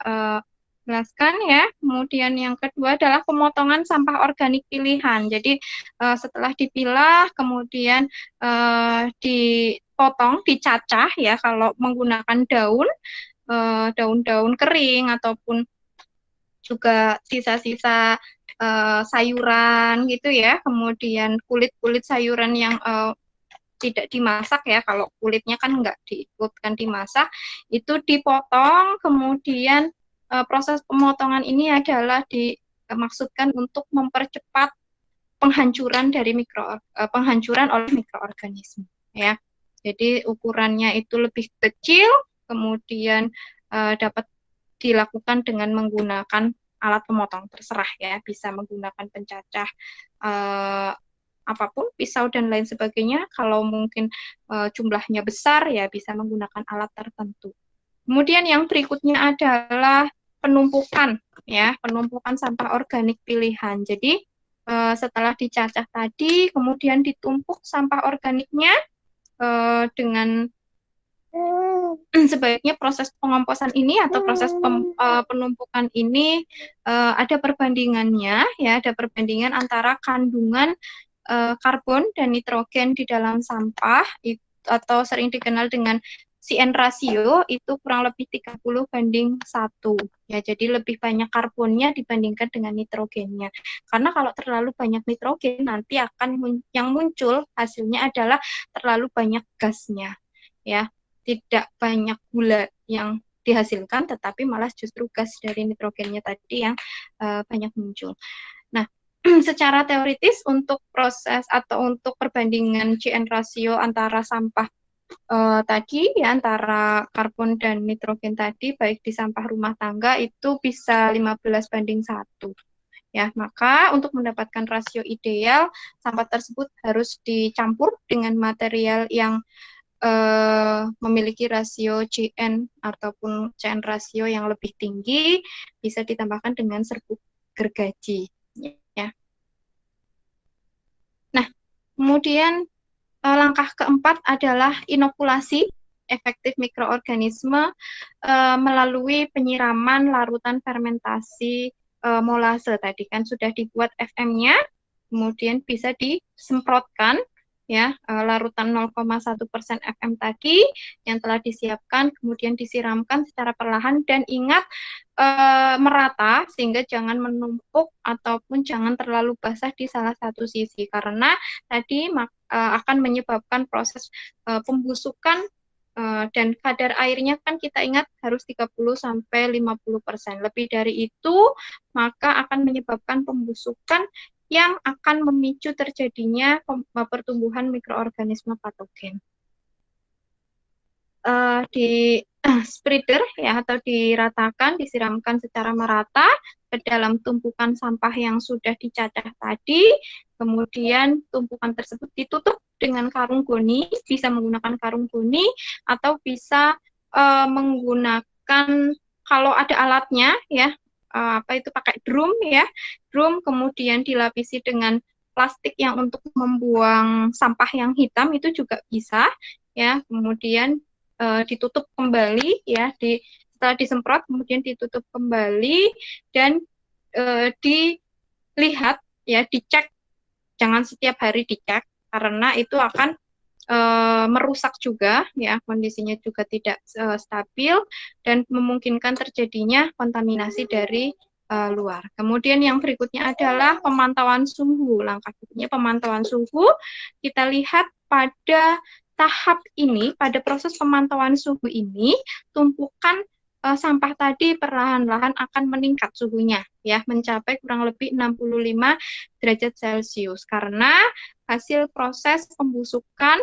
Speaker 1: jelaskan, ya. Kemudian yang kedua adalah pemotongan sampah organik pilihan. Jadi setelah dipilah kemudian dipotong, dicacah, ya, kalau menggunakan daun-daun kering ataupun juga sisa-sisa sayuran gitu, ya. Kemudian kulit-kulit sayuran yang tidak dimasak, ya, kalau kulitnya kan nggak diikutkan dimasak, itu dipotong. Kemudian proses pemotongan ini adalah dimaksudkan untuk mempercepat penghancuran oleh mikroorganisme, ya. Jadi ukurannya itu lebih kecil, kemudian dapat dilakukan dengan menggunakan alat pemotong, terserah, ya, bisa menggunakan pencacah apapun, pisau dan lain sebagainya. Kalau mungkin jumlahnya besar, ya, bisa menggunakan alat tertentu. Kemudian yang berikutnya adalah penumpukan, ya, penumpukan sampah organik pilihan. Jadi setelah dicacah tadi, kemudian ditumpuk sampah organiknya dengan sebaiknya proses pengomposan ini atau proses penumpukan ini ada perbandingannya, ya, ada perbandingan antara kandungan karbon dan nitrogen di dalam sampah atau sering dikenal dengan CN rasio, itu kurang lebih 30:1, ya. Jadi lebih banyak karbonnya dibandingkan dengan nitrogennya. Karena kalau terlalu banyak nitrogen nanti yang muncul hasilnya adalah terlalu banyak gasnya, ya. Tidak banyak gula yang dihasilkan, tetapi malah justru gas dari nitrogennya tadi yang banyak muncul. Nah, secara teoritis untuk proses atau untuk perbandingan CN rasio antara sampah tadi, ya, antara karbon dan nitrogen tadi, baik di sampah rumah tangga itu bisa 15:1. Ya, maka untuk mendapatkan rasio ideal, sampah tersebut harus dicampur dengan material yang memiliki rasio CN ataupun CN rasio yang lebih tinggi, bisa ditambahkan dengan serbuk gergaji. Ya. Nah, kemudian langkah keempat adalah inokulasi efektif mikroorganisme melalui penyiraman larutan fermentasi molase tadi kan sudah dibuat FM-nya, kemudian bisa disemprotkan ya larutan 0,1% FM tadi yang telah disiapkan, kemudian disiramkan secara perlahan dan ingat merata sehingga jangan menumpuk ataupun jangan terlalu basah di salah satu sisi karena tadi akan menyebabkan proses pembusukan dan kadar airnya kan kita ingat harus 30-50%. Lebih dari itu maka akan menyebabkan pembusukan yang akan memicu terjadinya pertumbuhan mikroorganisme patogen. Di spreader ya atau diratakan, disiramkan secara merata ke dalam tumpukan sampah yang sudah dicacah tadi, kemudian tumpukan tersebut ditutup dengan karung goni, bisa menggunakan karung goni atau bisa menggunakan kalau ada alatnya ya apa itu pakai drum ya, drum kemudian dilapisi dengan plastik yang untuk membuang sampah yang hitam itu juga bisa ya, kemudian ditutup kembali ya, setelah disemprot kemudian ditutup kembali dan dilihat ya, dicek, jangan setiap hari dicek karena itu akan merusak juga ya, kondisinya juga tidak stabil dan memungkinkan terjadinya kontaminasi dari luar. Kemudian yang berikutnya adalah pemantauan suhu. Langkah berikutnya pemantauan suhu. Kita lihat pada tahap ini, pada proses pemantauan suhu ini, tumpukan sampah tadi perlahan-lahan akan meningkat suhunya ya, mencapai kurang lebih 65 derajat Celcius karena hasil proses pembusukan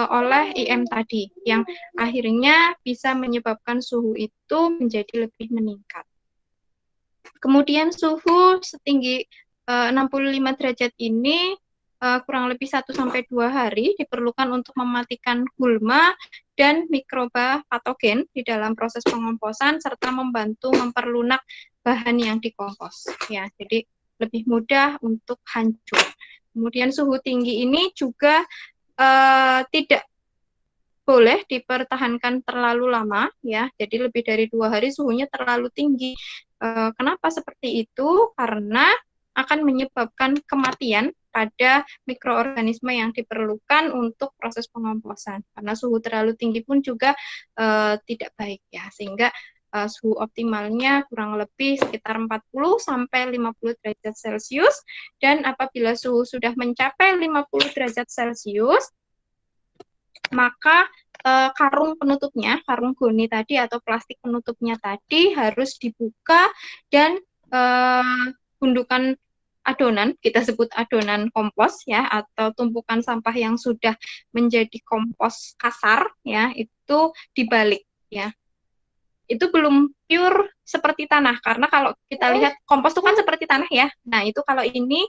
Speaker 1: oleh IM tadi yang akhirnya bisa menyebabkan suhu itu menjadi lebih meningkat. Kemudian suhu setinggi 65 derajat ini kurang lebih 1-2 hari diperlukan untuk mematikan gulma dan mikroba patogen di dalam proses pengomposan serta membantu memperlunak bahan yang dikompos ya. Jadi lebih mudah untuk hancur. Kemudian suhu tinggi ini juga tidak boleh dipertahankan terlalu lama ya. Jadi lebih dari 2 hari suhunya terlalu tinggi. Kenapa seperti itu? Karena akan menyebabkan kematian pada mikroorganisme yang diperlukan untuk proses pengomposan. Karena suhu terlalu tinggi pun juga tidak baik ya, sehingga suhu optimalnya kurang lebih sekitar 40-50 derajat Celcius, dan apabila suhu sudah mencapai 50 derajat Celcius, maka karung penutupnya, karung goni tadi atau plastik penutupnya tadi harus dibuka dan gundukan adonan, kita sebut adonan kompos ya, atau tumpukan sampah yang sudah menjadi kompos kasar ya, itu dibalik ya. Itu belum pure seperti tanah, karena kalau kita lihat kompos itu kan seperti tanah ya. Nah, itu kalau ini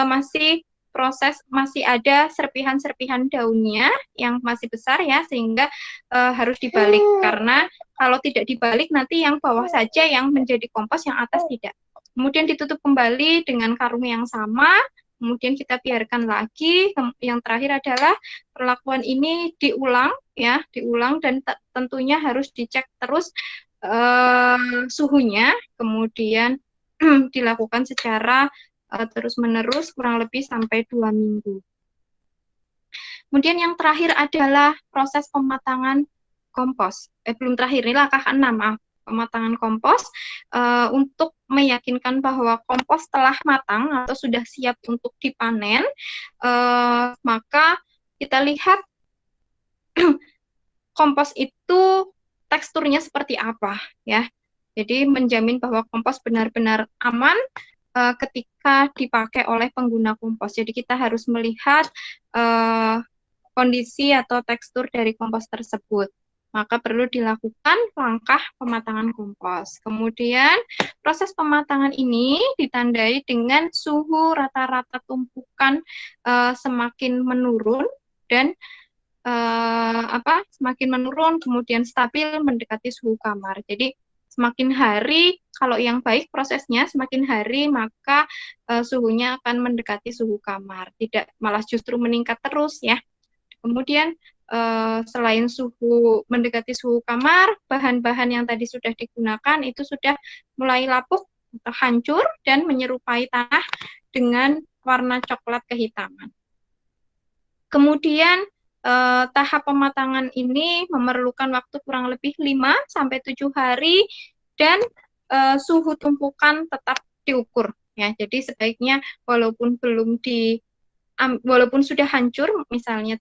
Speaker 1: masih proses, masih ada serpihan-serpihan daunnya yang masih besar ya, sehingga harus dibalik, karena kalau tidak dibalik nanti yang bawah saja yang menjadi kompos, yang atas tidak. Kemudian ditutup kembali dengan karung yang sama, kemudian kita biarkan lagi. Yang terakhir adalah perlakuan ini diulang ya, diulang dan tentunya harus dicek terus suhunya, kemudian dilakukan secara terus-menerus kurang lebih sampai 2 minggu. Kemudian yang terakhir adalah proses pematangan kompos. Belum terakhir, ini langkah 6, pematangan kompos untuk meyakinkan bahwa kompos telah matang atau sudah siap untuk dipanen, maka kita lihat kompos itu teksturnya seperti apa ya. Jadi menjamin bahwa kompos benar-benar aman ketika dipakai oleh pengguna kompos. Jadi kita harus melihat kondisi atau tekstur dari kompos tersebut. Maka perlu dilakukan langkah pematangan kompos. Kemudian proses pematangan ini ditandai dengan suhu rata-rata tumpukan semakin menurun dan semakin menurun, kemudian stabil mendekati suhu kamar. Jadi semakin hari, kalau yang baik prosesnya, semakin hari maka suhunya akan mendekati suhu kamar, tidak malah justru meningkat terus ya. Kemudian selain suhu mendekati suhu kamar, bahan-bahan yang tadi sudah digunakan itu sudah mulai lapuk atau hancur dan menyerupai tanah dengan warna coklat kehitaman. Kemudian tahap pematangan ini memerlukan waktu kurang lebih 5-7 hari dan suhu tumpukan tetap diukur ya. Jadi sebaiknya walaupun walaupun sudah hancur misalnya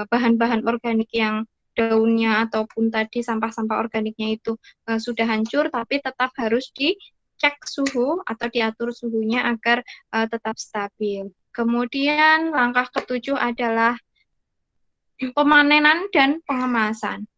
Speaker 1: bahan-bahan organik yang daunnya ataupun tadi sampah-sampah organiknya itu sudah hancur, tapi tetap harus dicek suhu atau diatur suhunya agar tetap stabil. Kemudian langkah ketujuh adalah pemanenan dan pengemasan.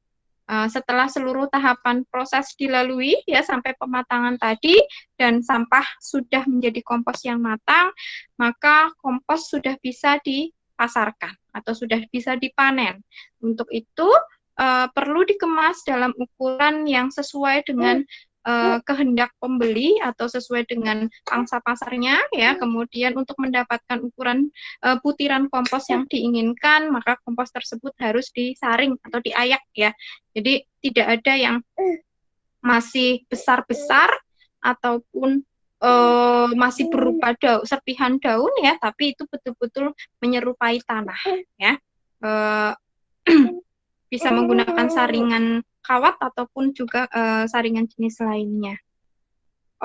Speaker 1: Setelah seluruh tahapan proses dilalui ya sampai pematangan tadi dan sampah sudah menjadi kompos yang matang, maka kompos sudah bisa dipasarkan atau sudah bisa dipanen. Untuk itu perlu dikemas dalam ukuran yang sesuai dengan kehendak pembeli atau sesuai dengan pangsa pasarnya ya. Kemudian untuk mendapatkan ukuran butiran kompos yang diinginkan, maka kompos tersebut harus disaring atau diayak ya. Jadi tidak ada yang masih besar-besar ataupun masih berupa serpihan daun ya, tapi itu betul-betul menyerupai tanah ya. Bisa menggunakan saringan kawat ataupun juga saringan jenis lainnya.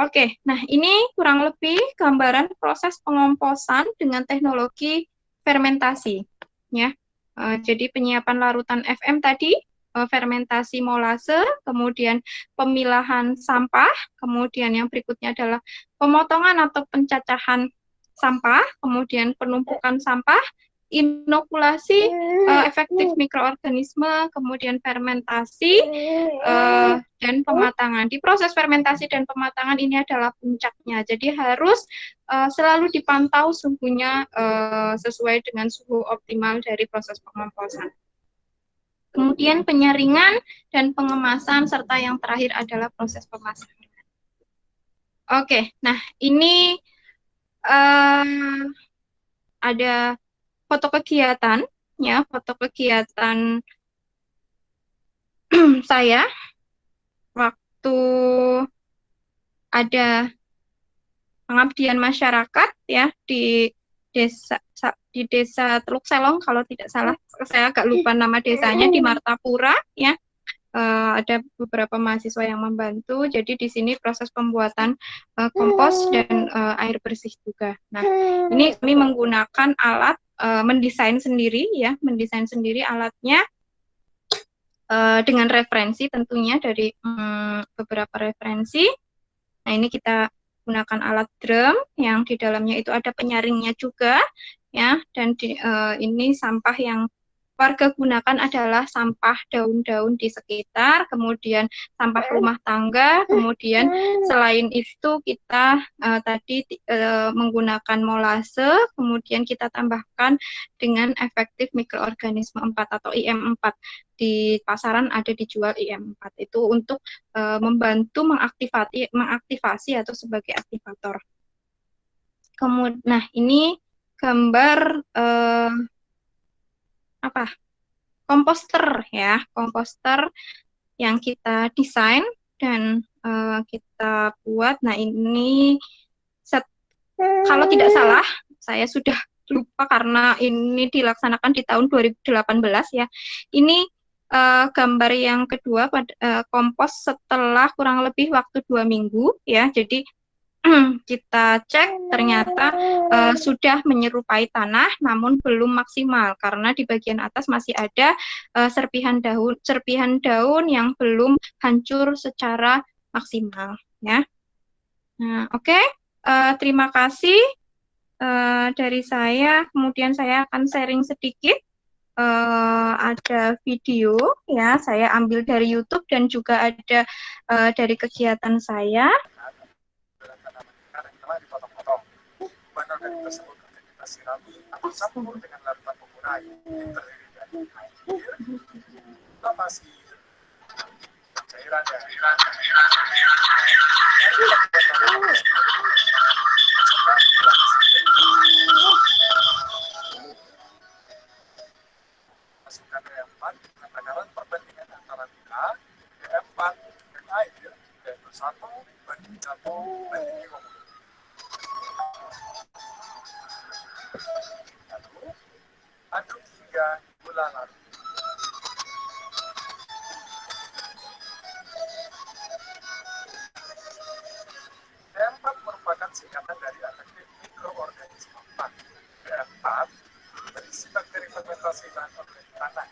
Speaker 1: Oke, nah ini kurang lebih gambaran proses pengomposan dengan teknologi fermentasi ya. Jadi penyiapan larutan FM tadi, fermentasi molase, kemudian pemilahan sampah, kemudian yang berikutnya adalah pemotongan atau pencacahan sampah, kemudian penumpukan sampah, inokulasi efektif mikroorganisme, kemudian fermentasi dan pematangan. Di proses fermentasi dan pematangan ini adalah puncaknya. Jadi harus selalu dipantau suhunya sesuai dengan suhu optimal dari proses pengomposan. Kemudian penyaringan dan pengemasan serta yang terakhir adalah proses pemasaran. Oke, nah ini ada foto kegiatan ya, foto kegiatan saya waktu ada pengabdian masyarakat ya di desa Teluk Selong kalau tidak salah, saya agak lupa nama desanya, di Martapura ya. Ada beberapa mahasiswa yang membantu. Jadi di sini proses pembuatan kompos dan air bersih juga. Nah, ini kami menggunakan alat mendesain sendiri ya, mendesain sendiri alatnya dengan referensi tentunya dari beberapa referensi. Nah, ini kita gunakan alat drum yang di dalamnya itu ada penyaringnya juga ya, dan ini sampah yang warga gunakan adalah sampah daun-daun di sekitar, kemudian sampah rumah tangga, kemudian selain itu kita tadi menggunakan molase, kemudian kita tambahkan dengan efektif mikroorganisme 4 atau IM4. Di pasaran ada dijual IM4 itu untuk membantu mengaktifasi atau sebagai aktivator. Kemudian, nah ini gambar komposter ya, komposter yang kita desain dan kita buat. Nah ini kalau tidak salah, saya sudah lupa karena ini dilaksanakan di tahun 2018 ya. Ini gambar yang kedua pada kompos setelah kurang lebih waktu 2 minggu ya. Jadi kita cek ternyata sudah menyerupai tanah namun belum maksimal karena di bagian atas masih ada serpihan daun yang belum hancur secara maksimal ya. Nah, oke. Terima kasih dari saya. Kemudian saya akan sharing sedikit. Ada video ya, saya ambil dari YouTube dan juga ada dari kegiatan saya. Bahan organik tersebut akan kita sirami atau campur dengan larutan pemurah yang terdiri
Speaker 2: Kita masih cairannya. Masukkan E4 dengan takaran perbandingan antara kita E4 dan air yaitu 1:1:50. Lalu aduk hingga gula larut. E4 merupakan singkatan dari aktif mikroorganisme 4. E4 berisi bakteri fermentasi bahan organik tanah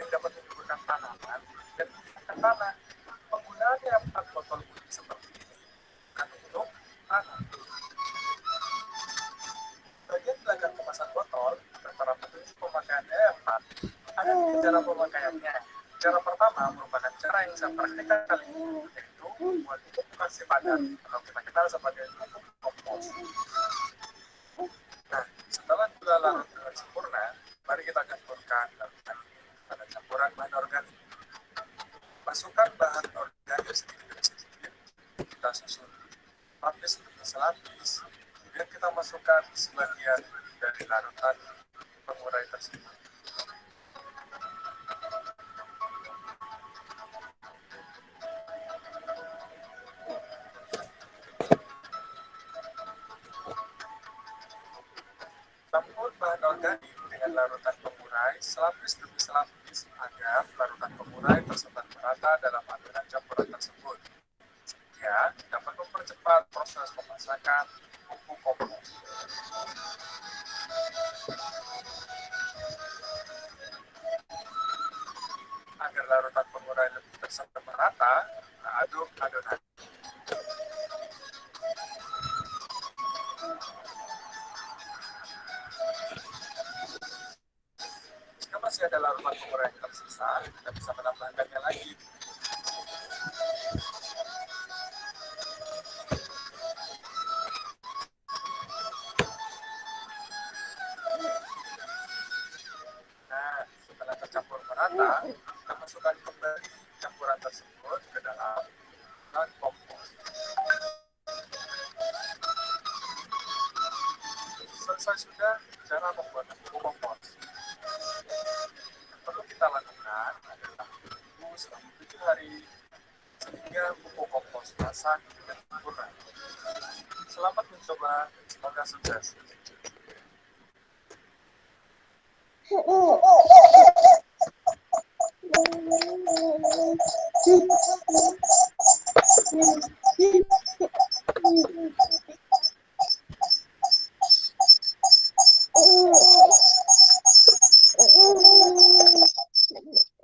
Speaker 2: yang dapat menimbulkan tanaman dan meningkatkan tanah. Penggunaan E4 botol kuning seperti ini bukan untuk tanah. Bagian belakang kemasan botol tertera petunjuk pemakaian E4. Ada 3 cara pemakaiannya. Cara pertama merupakan cara yang saya praktikkan kali ini, yaitu membuat pupuk kasih padat atau kita kenal sebagai pupuk kompos. Nah, setelah gula larut dengan sempurna, mari kita campurkan larutan ini pada campuran bahan organik. Masukkan bahan organik sedikit demi sedikit, kita susun lapis demi selapis, kemudian kita masukkan sebagian dari larutan pengurai tersebut. Campur bahan organik dengan larutan pengurai selapis demi selapis agar larutan pengurai tersebar merata dalam adonan campuran tersebut. Demikian dapat mempercepat proses pemasakan pupuk kompos. Agar larutan pengurai lebih tersebar merata, aduk adonan. Jika masih ada larutan pengurai yang tersisa, kita bisa menambahkannya lagi. Nah, setelah tercampur merata, kita masukkan kembali campuran tersebut ke dalam bahan kompos. Selesai sudah cara membuat pupuk kompos. Yang perlu kita lakukan adalah menunggu selama 7 hari sehingga pupuk kompos masak dan sempurna. Selamat mencoba dan semoga sukses.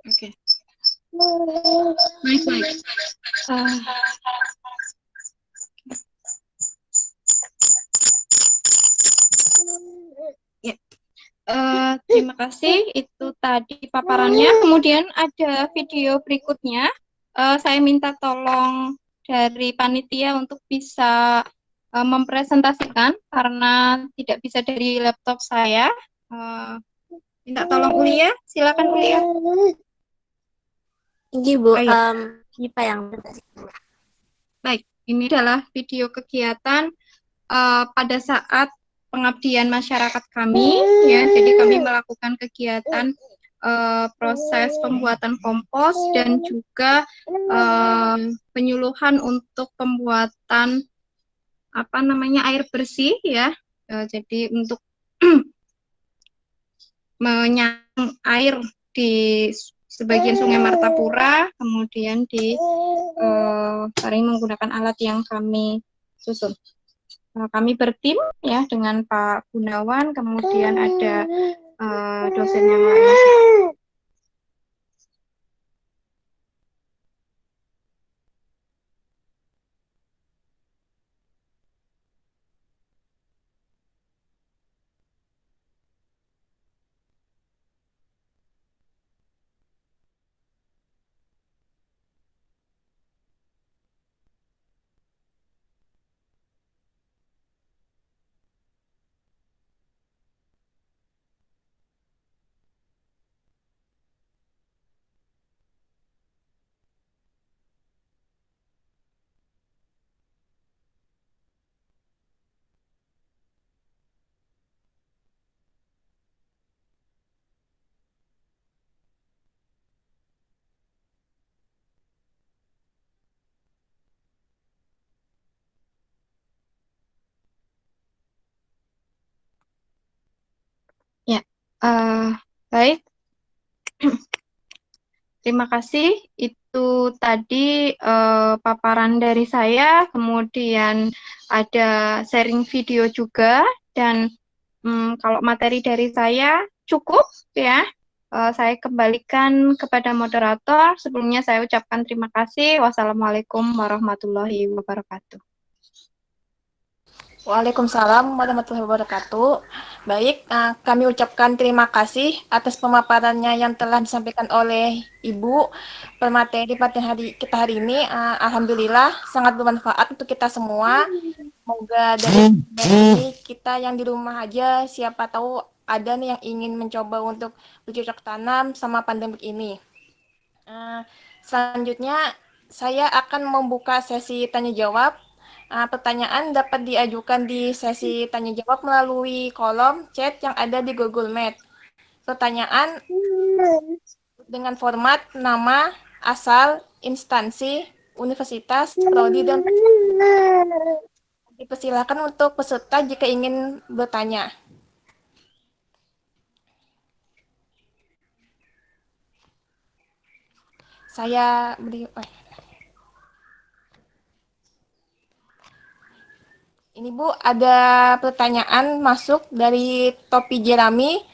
Speaker 1: Oke. Baik. Ya. Terima kasih. Itu tadi paparannya. Kemudian ada video berikutnya. Saya minta tolong dari panitia untuk bisa mempresentasikan karena tidak bisa dari laptop saya. Minta tolong Ulia. Silakan Ulia.
Speaker 3: Ini Bu, ini Pak yang
Speaker 1: Baik, ini adalah video kegiatan pada saat pengabdian masyarakat kami, ya. Jadi kami melakukan kegiatan proses pembuatan kompos dan juga penyuluhan untuk pembuatan air bersih, ya. Jadi untuk menyang air di sebagian Sungai Martapura, kemudian di saring menggunakan alat yang kami susun. Kami bertim ya dengan Pak Gunawan, kemudian ada dosen yang lain. Eh, baik, terima kasih. Itu tadi paparan dari saya, kemudian ada sharing video juga, dan kalau materi dari saya cukup ya. Saya kembalikan kepada moderator. Sebelumnya saya ucapkan terima kasih. Wassalamualaikum warahmatullahi wabarakatuh.
Speaker 4: Waalaikumsalam warahmatullahi wabarakatuh. Baik, kami ucapkan terima kasih atas pemaparannya yang telah disampaikan oleh Ibu. Pemateri pada kita hari ini, alhamdulillah sangat bermanfaat untuk kita semua. Semoga dari ini kita yang di rumah aja, siapa tahu ada nih yang ingin mencoba untuk bercocok tanam sama pandemik ini. Selanjutnya, saya akan membuka sesi tanya jawab. Pertanyaan dapat diajukan di sesi tanya jawab melalui kolom chat yang ada di Google Meet. Pertanyaan dengan format nama, asal, instansi, universitas, prodi, dan dipersilakan untuk peserta jika ingin bertanya. Saya beri... Ini Bu, ada pertanyaan masuk dari Topi Jerami.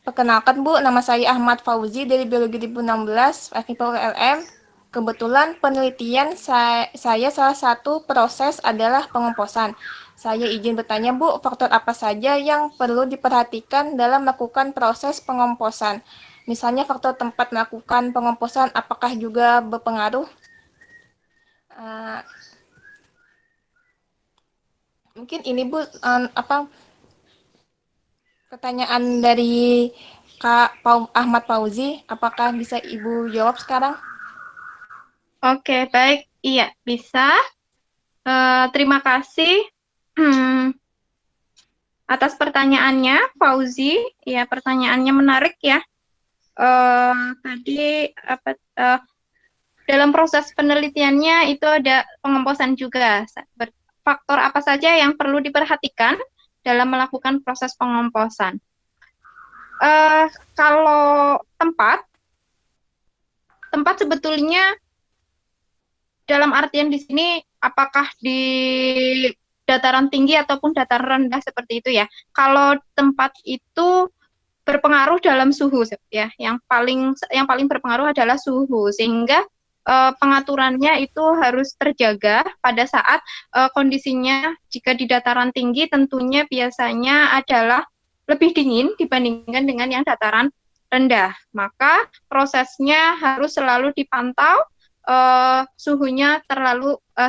Speaker 4: Perkenalkan Bu, nama saya Ahmad Fauzi dari Biologi 2016, FIPA ULM. Kebetulan penelitian saya salah satu proses adalah pengomposan. Saya izin bertanya Bu, faktor apa saja yang perlu diperhatikan dalam melakukan proses pengomposan? Misalnya faktor tempat melakukan pengomposan apakah juga berpengaruh? Mungkin ini Bu, pertanyaan dari Kak Ahmad Fauzi, apakah bisa Ibu jawab sekarang?
Speaker 1: Oke, baik. Iya, bisa. Terima kasih atas pertanyaannya, Fauzi. Ya, pertanyaannya menarik ya. Tadi dalam proses penelitiannya itu ada pengomposan juga. Faktor apa saja yang perlu diperhatikan dalam melakukan proses pengomposan? Kalau tempat sebetulnya dalam artian di sini apakah di dataran tinggi ataupun dataran rendah seperti itu ya. Kalau tempat itu berpengaruh dalam suhu ya. Yang paling berpengaruh adalah suhu, sehingga pengaturannya itu harus terjaga pada saat kondisinya jika di dataran tinggi tentunya biasanya adalah lebih dingin dibandingkan dengan yang dataran rendah. Maka prosesnya harus selalu dipantau, suhunya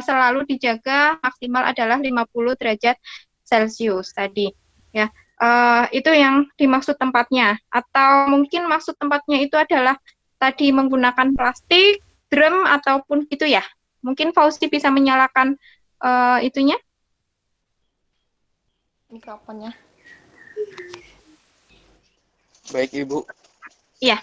Speaker 1: selalu dijaga maksimal adalah 50 derajat Celcius tadi ya. Itu yang dimaksud tempatnya, atau mungkin maksud tempatnya itu adalah tadi menggunakan plastik, drum ataupun gitu ya. Mungkin Fauzi bisa menyalakan itunya
Speaker 4: mikrofonnya.
Speaker 5: Baik Ibu.
Speaker 1: Iya.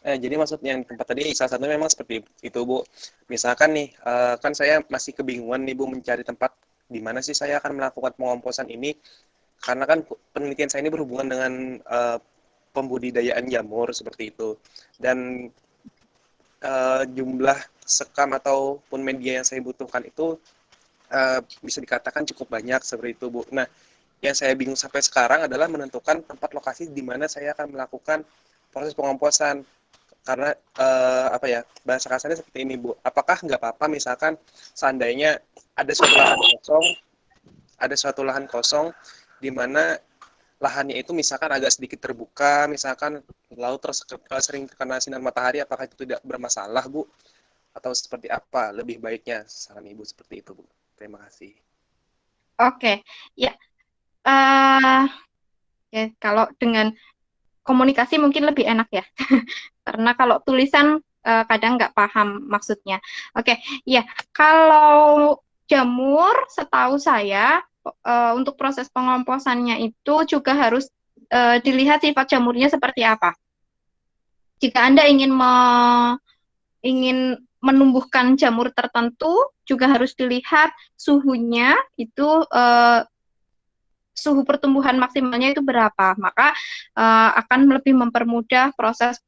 Speaker 5: Jadi maksudnya yang tempat tadi salah satunya memang seperti itu Bu. Misalkan nih, kan saya masih kebingungan nih Bu mencari tempat di mana sih saya akan melakukan pengomposan ini. Karena kan penelitian saya ini berhubungan dengan pembudidayaan jamur seperti itu. Dan jumlah sekam ataupun media yang saya butuhkan itu bisa dikatakan cukup banyak seperti itu Bu. Nah, yang saya bingung sampai sekarang adalah menentukan tempat lokasi di mana saya akan melakukan proses pengomposan. Karena bahasa kasarnya seperti ini Bu, apakah nggak apa-apa misalkan seandainya ada suatu lahan kosong di mana lahannya itu misalkan agak sedikit terbuka, misalkan laut sering terkena sinar matahari, apakah itu tidak bermasalah Bu? Atau seperti apa lebih baiknya saran Ibu seperti itu Bu? Terima kasih.
Speaker 1: Oke, ya. Ya, kalau dengan komunikasi mungkin lebih enak ya. Karena kalau tulisan kadang nggak paham maksudnya. Oke, ya. Kalau jamur, setahu saya untuk proses pengomposannya itu juga harus dilihat sifat jamurnya seperti apa. Jika Anda ingin menumbuhkan jamur tertentu, juga harus dilihat suhunya itu suhu pertumbuhan maksimalnya itu berapa, maka akan lebih mempermudah proses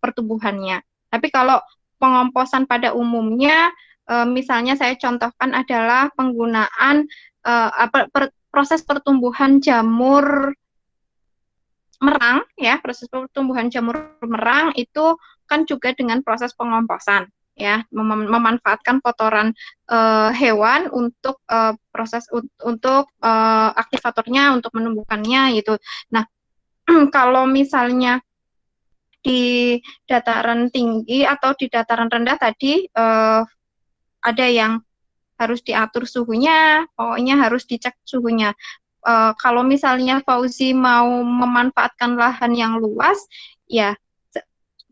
Speaker 1: pertumbuhannya. Tapi kalau pengomposan pada umumnya, misalnya saya contohkan adalah penggunaan proses pertumbuhan jamur merang, ya, proses pertumbuhan jamur merang itu kan juga dengan proses pengomposan, ya, memanfaatkan kotoran hewan untuk proses untuk aktivatornya untuk menumbuhkannya gitu. Nah, kalau misalnya di dataran tinggi atau di dataran rendah tadi ada yang harus diatur suhunya, pokoknya harus dicek suhunya. Kalau misalnya Fauzi mau memanfaatkan lahan yang luas, ya,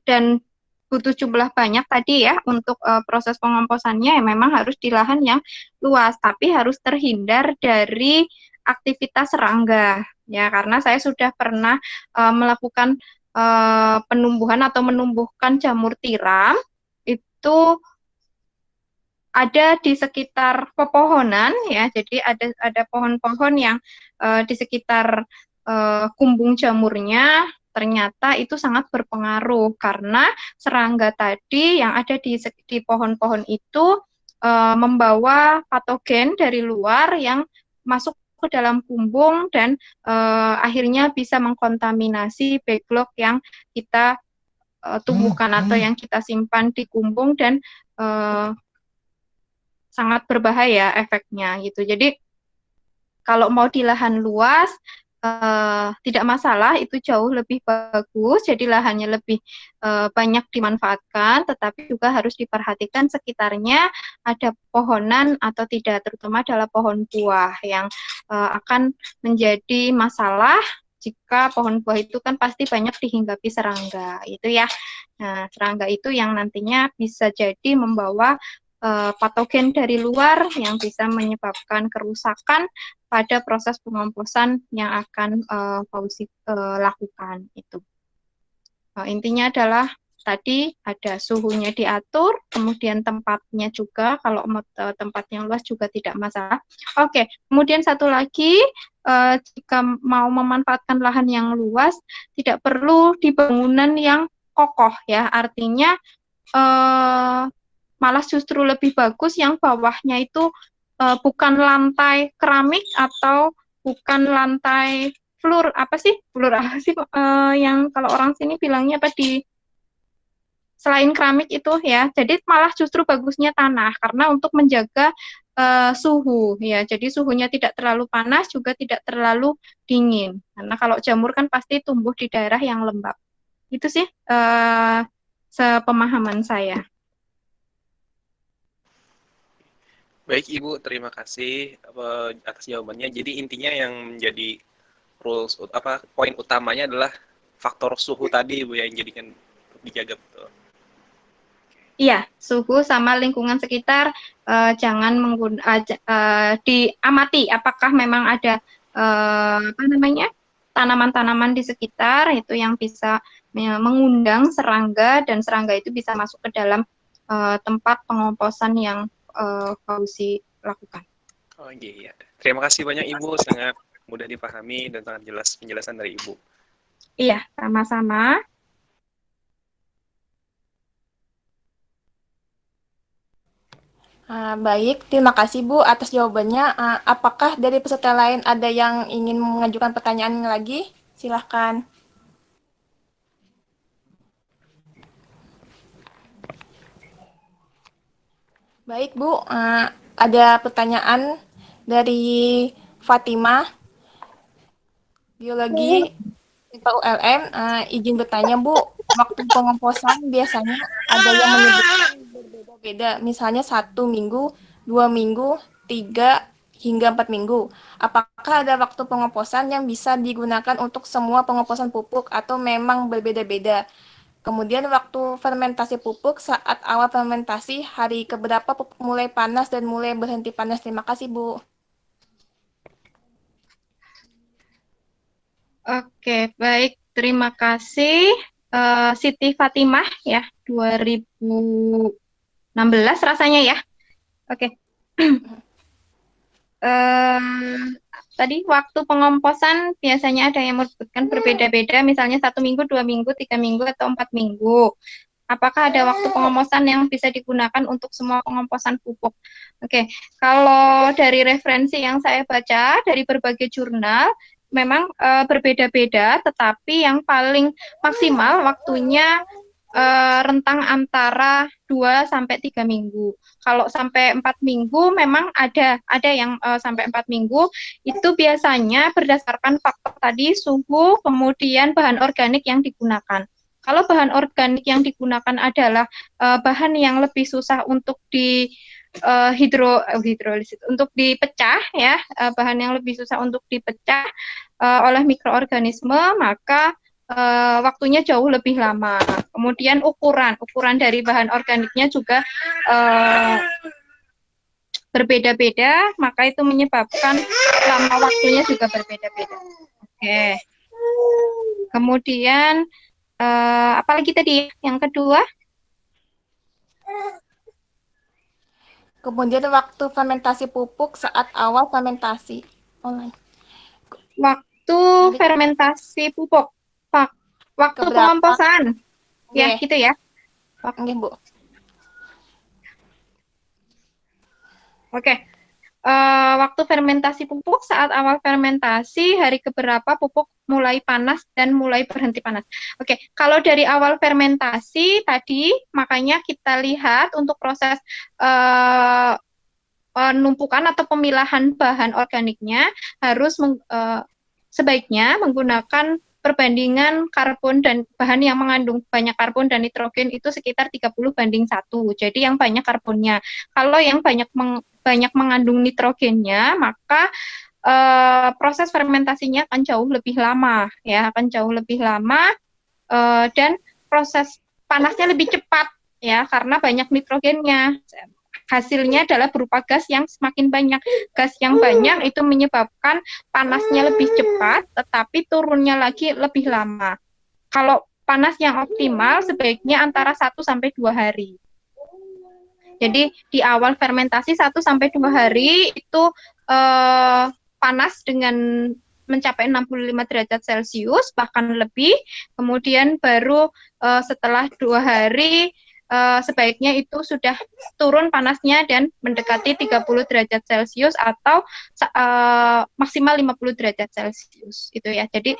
Speaker 1: dan butuh jumlah banyak tadi ya untuk proses pengomposannya, ya memang harus di lahan yang luas, tapi harus terhindar dari aktivitas serangga, ya, karena saya sudah pernah melakukan penumbuhan atau menumbuhkan jamur tiram itu ada di sekitar pepohonan, ya, jadi ada pohon-pohon yang di sekitar kumbung jamurnya ternyata itu sangat berpengaruh karena serangga tadi yang ada di pohon-pohon itu membawa patogen dari luar yang masuk ke dalam kumbung dan akhirnya bisa mengkontaminasi backlog yang kita tumbuhkan atau yang kita simpan di kumbung dan sangat berbahaya efeknya gitu. Jadi kalau mau di lahan luas tidak masalah, itu jauh lebih bagus. Jadi lahannya lebih banyak dimanfaatkan, tetapi juga harus diperhatikan sekitarnya ada pohonan atau tidak, terutama adalah pohon buah yang akan menjadi masalah jika pohon buah itu kan pasti banyak dihinggapi serangga itu ya. Nah, serangga itu yang nantinya bisa jadi membawa patogen dari luar yang bisa menyebabkan kerusakan pada proses pengomposan yang akan Fauzi lakukan itu. Intinya adalah tadi ada suhunya diatur, kemudian tempatnya juga, kalau tempat yang luas juga tidak masalah. Oke, kemudian satu lagi, jika mau memanfaatkan lahan yang luas, tidak perlu di bangunan yang kokoh ya, artinya malah justru lebih bagus yang bawahnya itu bukan lantai keramik atau bukan lantai floor apa sih yang kalau orang sini bilangnya apa di selain keramik itu ya, jadi malah justru bagusnya tanah karena untuk menjaga suhu ya, jadi suhunya tidak terlalu panas juga tidak terlalu dingin karena kalau jamur kan pasti tumbuh di daerah yang lembab. Itu sih sepemahaman saya.
Speaker 5: Baik Ibu, terima kasih atas jawabannya. Jadi intinya yang menjadi poin utamanya adalah faktor suhu tadi Ibu yang jadikan dijaga betul.
Speaker 1: Iya, suhu sama lingkungan sekitar jangan diamati apakah memang ada tanaman-tanaman di sekitar itu yang bisa mengundang serangga dan serangga itu bisa masuk ke dalam tempat pengomposan yang Fauzi lakukan.
Speaker 5: Oh iya. Terima kasih banyak Ibu, sangat mudah dipahami dan sangat jelas penjelasan dari Ibu.
Speaker 1: Iya, sama-sama.
Speaker 4: Baik, terima kasih Bu atas jawabannya. Apakah dari peserta lain ada yang ingin mengajukan pertanyaan lagi? Silahkan. Baik Bu, ada pertanyaan dari Fatima, biologi ULM. Izin bertanya Bu, waktu pengomposan biasanya ada yang menyebutkan berbeda-beda, misalnya 1 minggu, 2 minggu, 3 hingga 4 minggu. Apakah ada waktu pengomposan yang bisa digunakan untuk semua pengomposan pupuk atau memang berbeda-beda? Kemudian waktu fermentasi pupuk, saat awal fermentasi, hari keberapa pupuk mulai panas dan mulai berhenti panas? Terima kasih, Bu.
Speaker 1: Oke, baik. Terima kasih. Siti Fatimah ya, 2016 rasanya ya. Oke. tadi waktu pengomposan biasanya ada yang menyebutkan berbeda-beda, misalnya 1 minggu, 2 minggu, 3 minggu, atau 4 minggu. Apakah ada waktu pengomposan yang bisa digunakan untuk semua pengomposan pupuk? Oke, kalau dari referensi yang saya baca dari berbagai jurnal, memang berbeda-beda, tetapi yang paling maksimal waktunya rentang antara 2 sampai 3 minggu. Kalau sampai 4 minggu memang ada yang sampai 4 minggu itu biasanya berdasarkan faktor tadi suhu, kemudian bahan organik yang digunakan. Kalau bahan organik yang digunakan adalah bahan yang lebih susah untuk di hidrolisis untuk dipecah ya, bahan yang lebih susah untuk dipecah oleh mikroorganisme, maka waktunya jauh lebih lama. Kemudian ukuran dari bahan organiknya juga berbeda-beda, maka itu menyebabkan lama waktunya juga berbeda-beda. Oke. Kemudian apalagi tadi yang kedua?
Speaker 4: Kemudian waktu fermentasi pupuk saat awal fermentasi.
Speaker 1: Waktu fermentasi pupuk. Waktu pengomposan. Ya, gitu ya.
Speaker 4: Oke, Bu.
Speaker 1: Oke. Waktu fermentasi pupuk saat awal fermentasi, hari keberapa pupuk mulai panas dan mulai berhenti panas. Oke, kalau dari awal fermentasi tadi, makanya kita lihat untuk proses penumpukan atau pemilahan bahan organiknya harus sebaiknya menggunakan perbandingan karbon dan bahan yang mengandung banyak karbon dan nitrogen itu sekitar 30:1. Jadi yang banyak karbonnya. Kalau yang banyak mengandung nitrogennya, maka proses fermentasinya akan jauh lebih lama ya, dan proses panasnya lebih cepat ya karena banyak nitrogennya. Hasilnya adalah berupa gas yang semakin banyak. Gas yang banyak itu menyebabkan panasnya lebih cepat, tetapi turunnya lagi lebih lama. Kalau panas yang optimal sebaiknya antara 1-2 hari. Jadi di awal fermentasi 1-2 hari itu panas dengan mencapai 65 derajat Celcius bahkan lebih. Kemudian baru setelah 2 hari sebaiknya itu sudah turun panasnya dan mendekati 30 derajat Celcius atau maksimal 50 derajat Celcius itu ya. Jadi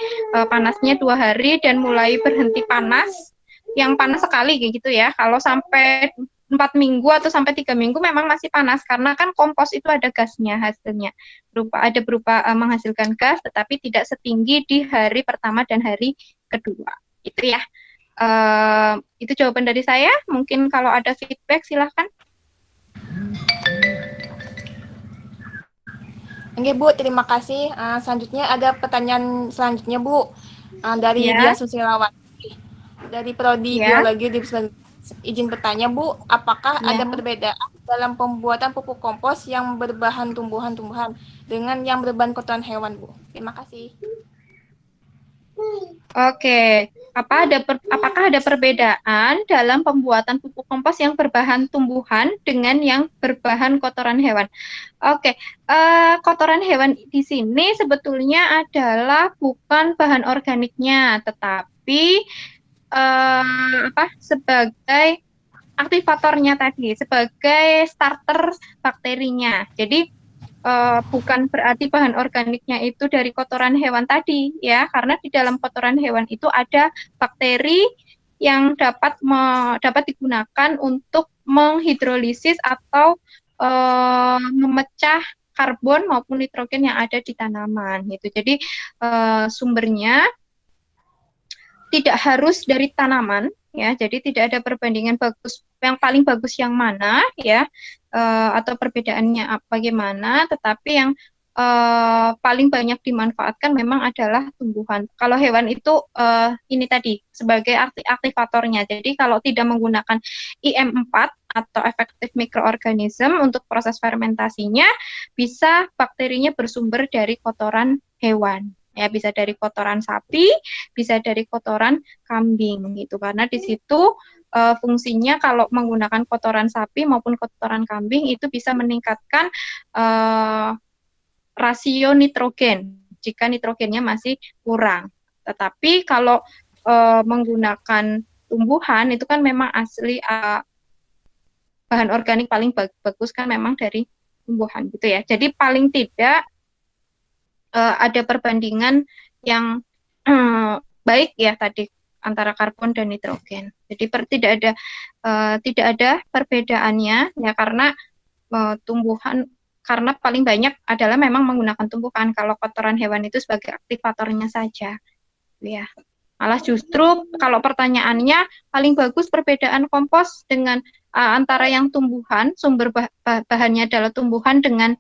Speaker 1: panasnya 2 hari dan mulai berhenti panas, yang panas sekali kayak gitu ya. Kalau sampai 4 minggu atau sampai 3 minggu memang masih panas karena kan kompos itu ada gasnya, hasilnya berupa menghasilkan gas, tetapi tidak setinggi di hari pertama dan hari kedua. Itu ya. Itu jawaban dari saya. Mungkin kalau ada feedback silahkan.
Speaker 4: Oke Bu, terima kasih. Selanjutnya ada pertanyaan selanjutnya Bu, dari Dia Susilawati dari Prodi Biologi di izin bertanya Bu, apakah ada perbedaan dalam pembuatan pupuk kompos yang berbahan tumbuhan-tumbuhan dengan yang berbahan kotoran hewan Bu? Terima kasih.
Speaker 1: Oke, apakah ada perbedaan dalam pembuatan pupuk kompos yang berbahan tumbuhan dengan yang berbahan kotoran hewan? Oke, kotoran hewan di sini sebetulnya adalah bukan bahan organiknya, tetapi sebagai aktivatornya tadi, sebagai starter bakterinya. Jadi bukan berarti bahan organiknya itu dari kotoran hewan tadi ya, karena di dalam kotoran hewan itu ada bakteri yang dapat digunakan untuk menghidrolisis atau memecah karbon maupun nitrogen yang ada di tanaman gitu. Jadi sumbernya tidak harus dari tanaman ya, jadi tidak ada perbandingan yang paling bagus yang mana ya, atau perbedaannya bagaimana, tetapi yang paling banyak dimanfaatkan memang adalah tumbuhan. Kalau hewan itu ini tadi sebagai aktivatornya. Jadi kalau tidak menggunakan IM4 atau effective microorganism untuk proses fermentasinya, bisa bakterinya bersumber dari kotoran hewan. Ya, bisa dari kotoran sapi, bisa dari kotoran kambing gitu. Karena di situ fungsinya kalau menggunakan kotoran sapi maupun kotoran kambing itu bisa meningkatkan rasio nitrogen jika nitrogennya masih kurang. Tetapi kalau menggunakan tumbuhan itu kan memang asli bahan organik paling bagus kan memang dari tumbuhan gitu ya. Jadi paling tidak ada perbandingan yang baik ya tadi antara karbon dan nitrogen. Jadi tidak ada perbedaannya ya karena tumbuhan karena paling banyak adalah memang menggunakan tumbuhan. Kalau kotoran hewan itu sebagai aktivatornya saja. Ya. Malah justru kalau pertanyaannya paling bagus perbedaan kompos dengan antara yang tumbuhan, sumber bahannya adalah tumbuhan dengan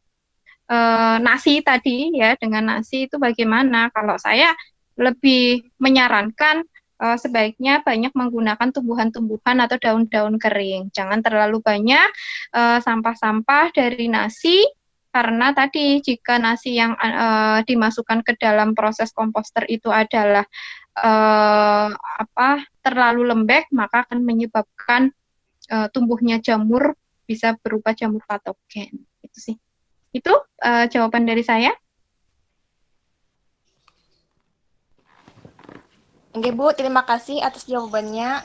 Speaker 1: nasi tadi ya, dengan nasi itu bagaimana? Kalau saya lebih menyarankan sebaiknya banyak menggunakan tumbuhan-tumbuhan atau daun-daun kering. Jangan terlalu banyak sampah-sampah dari nasi karena tadi jika nasi yang dimasukkan ke dalam proses komposter itu adalah terlalu lembek, maka akan menyebabkan tumbuhnya jamur bisa berupa jamur patogen. Itu sih. Itu jawaban dari saya.
Speaker 4: Oke Bu, terima kasih atas jawabannya.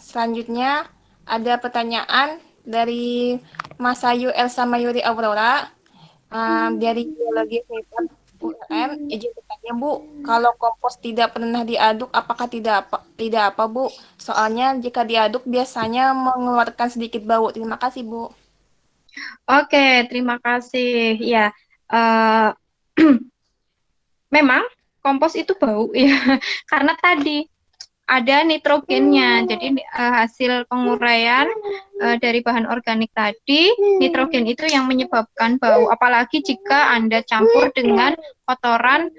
Speaker 4: Selanjutnya ada pertanyaan dari Mas Ayu Elsa Mayuri Aurora dari Biologi ULM. Izin bertanya Bu, kalau kompos tidak pernah diaduk, apakah tidak apa Bu? Soalnya jika diaduk biasanya mengeluarkan sedikit bau. Terima kasih Bu.
Speaker 1: Oke, terima kasih. Ya, memang kompos itu bau ya, karena tadi ada nitrogennya. Jadi hasil penguraian dari bahan organik tadi, nitrogen itu yang menyebabkan bau. Apalagi jika Anda campur dengan kotoran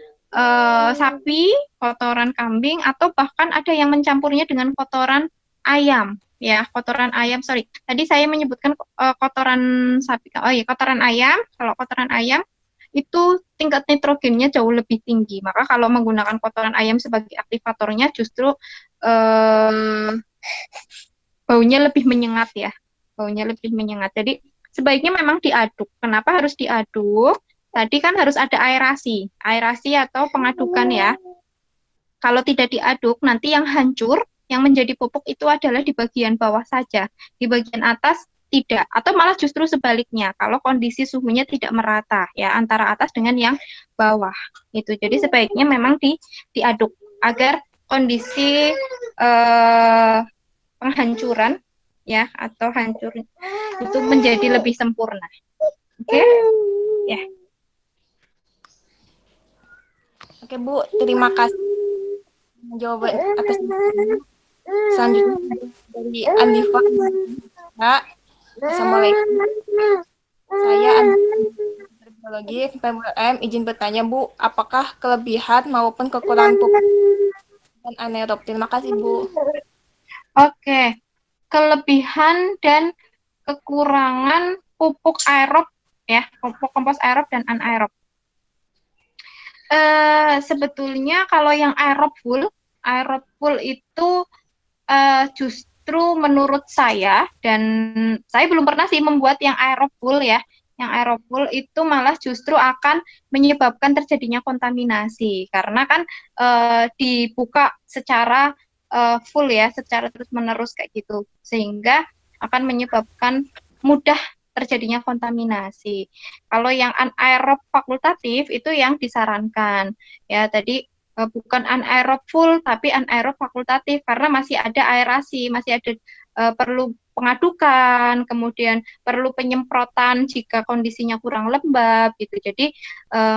Speaker 1: sapi, kotoran kambing, atau bahkan ada yang mencampurnya dengan kotoran ayam. Ya, kotoran ayam, sorry. Tadi saya menyebutkan kotoran sapi. Oh iya, kotoran ayam. Kalau kotoran ayam itu tingkat nitrogennya jauh lebih tinggi. Maka kalau menggunakan kotoran ayam sebagai aktivatornya justru baunya lebih menyengat ya. Baunya lebih menyengat. Jadi sebaiknya memang diaduk. Kenapa harus diaduk? Tadi kan harus ada aerasi. Aerasi atau pengadukan ya. Kalau tidak diaduk, nanti yang hancur, yang menjadi pupuk itu adalah di bagian bawah saja. Di bagian atas tidak, atau malah justru sebaliknya kalau kondisi suhunya tidak merata ya antara atas dengan yang bawah itu. Jadi sebaiknya memang diaduk agar kondisi penghancuran ya atau hancur itu menjadi lebih sempurna. Oke? Ya.
Speaker 4: Oke Bu, terima kasih jawaban atas jawabannya. Selanjutnya dari Andifa. Assalamualaikum. Saya Biologi PMLM izin bertanya Bu, apakah kelebihan maupun kekurangan pupuk dan anaerob? Terima kasih Bu.
Speaker 1: Oke, kelebihan dan kekurangan pupuk aerob ya, pupuk kompos aerob dan anaerob. Sebetulnya kalau yang aerob full itu justru menurut saya, dan saya belum pernah sih membuat yang aerob full ya, yang aerob full itu malah justru akan menyebabkan terjadinya kontaminasi karena kan dibuka secara full ya, secara terus-menerus kayak gitu, sehingga akan menyebabkan mudah terjadinya kontaminasi. Kalau yang anaerob fakultatif itu yang disarankan ya tadi bukan anaerob full tapi anaerob fakultatif karena masih ada aerasi, masih ada perlu pengadukan, kemudian perlu penyemprotan jika kondisinya kurang lembab gitu. Jadi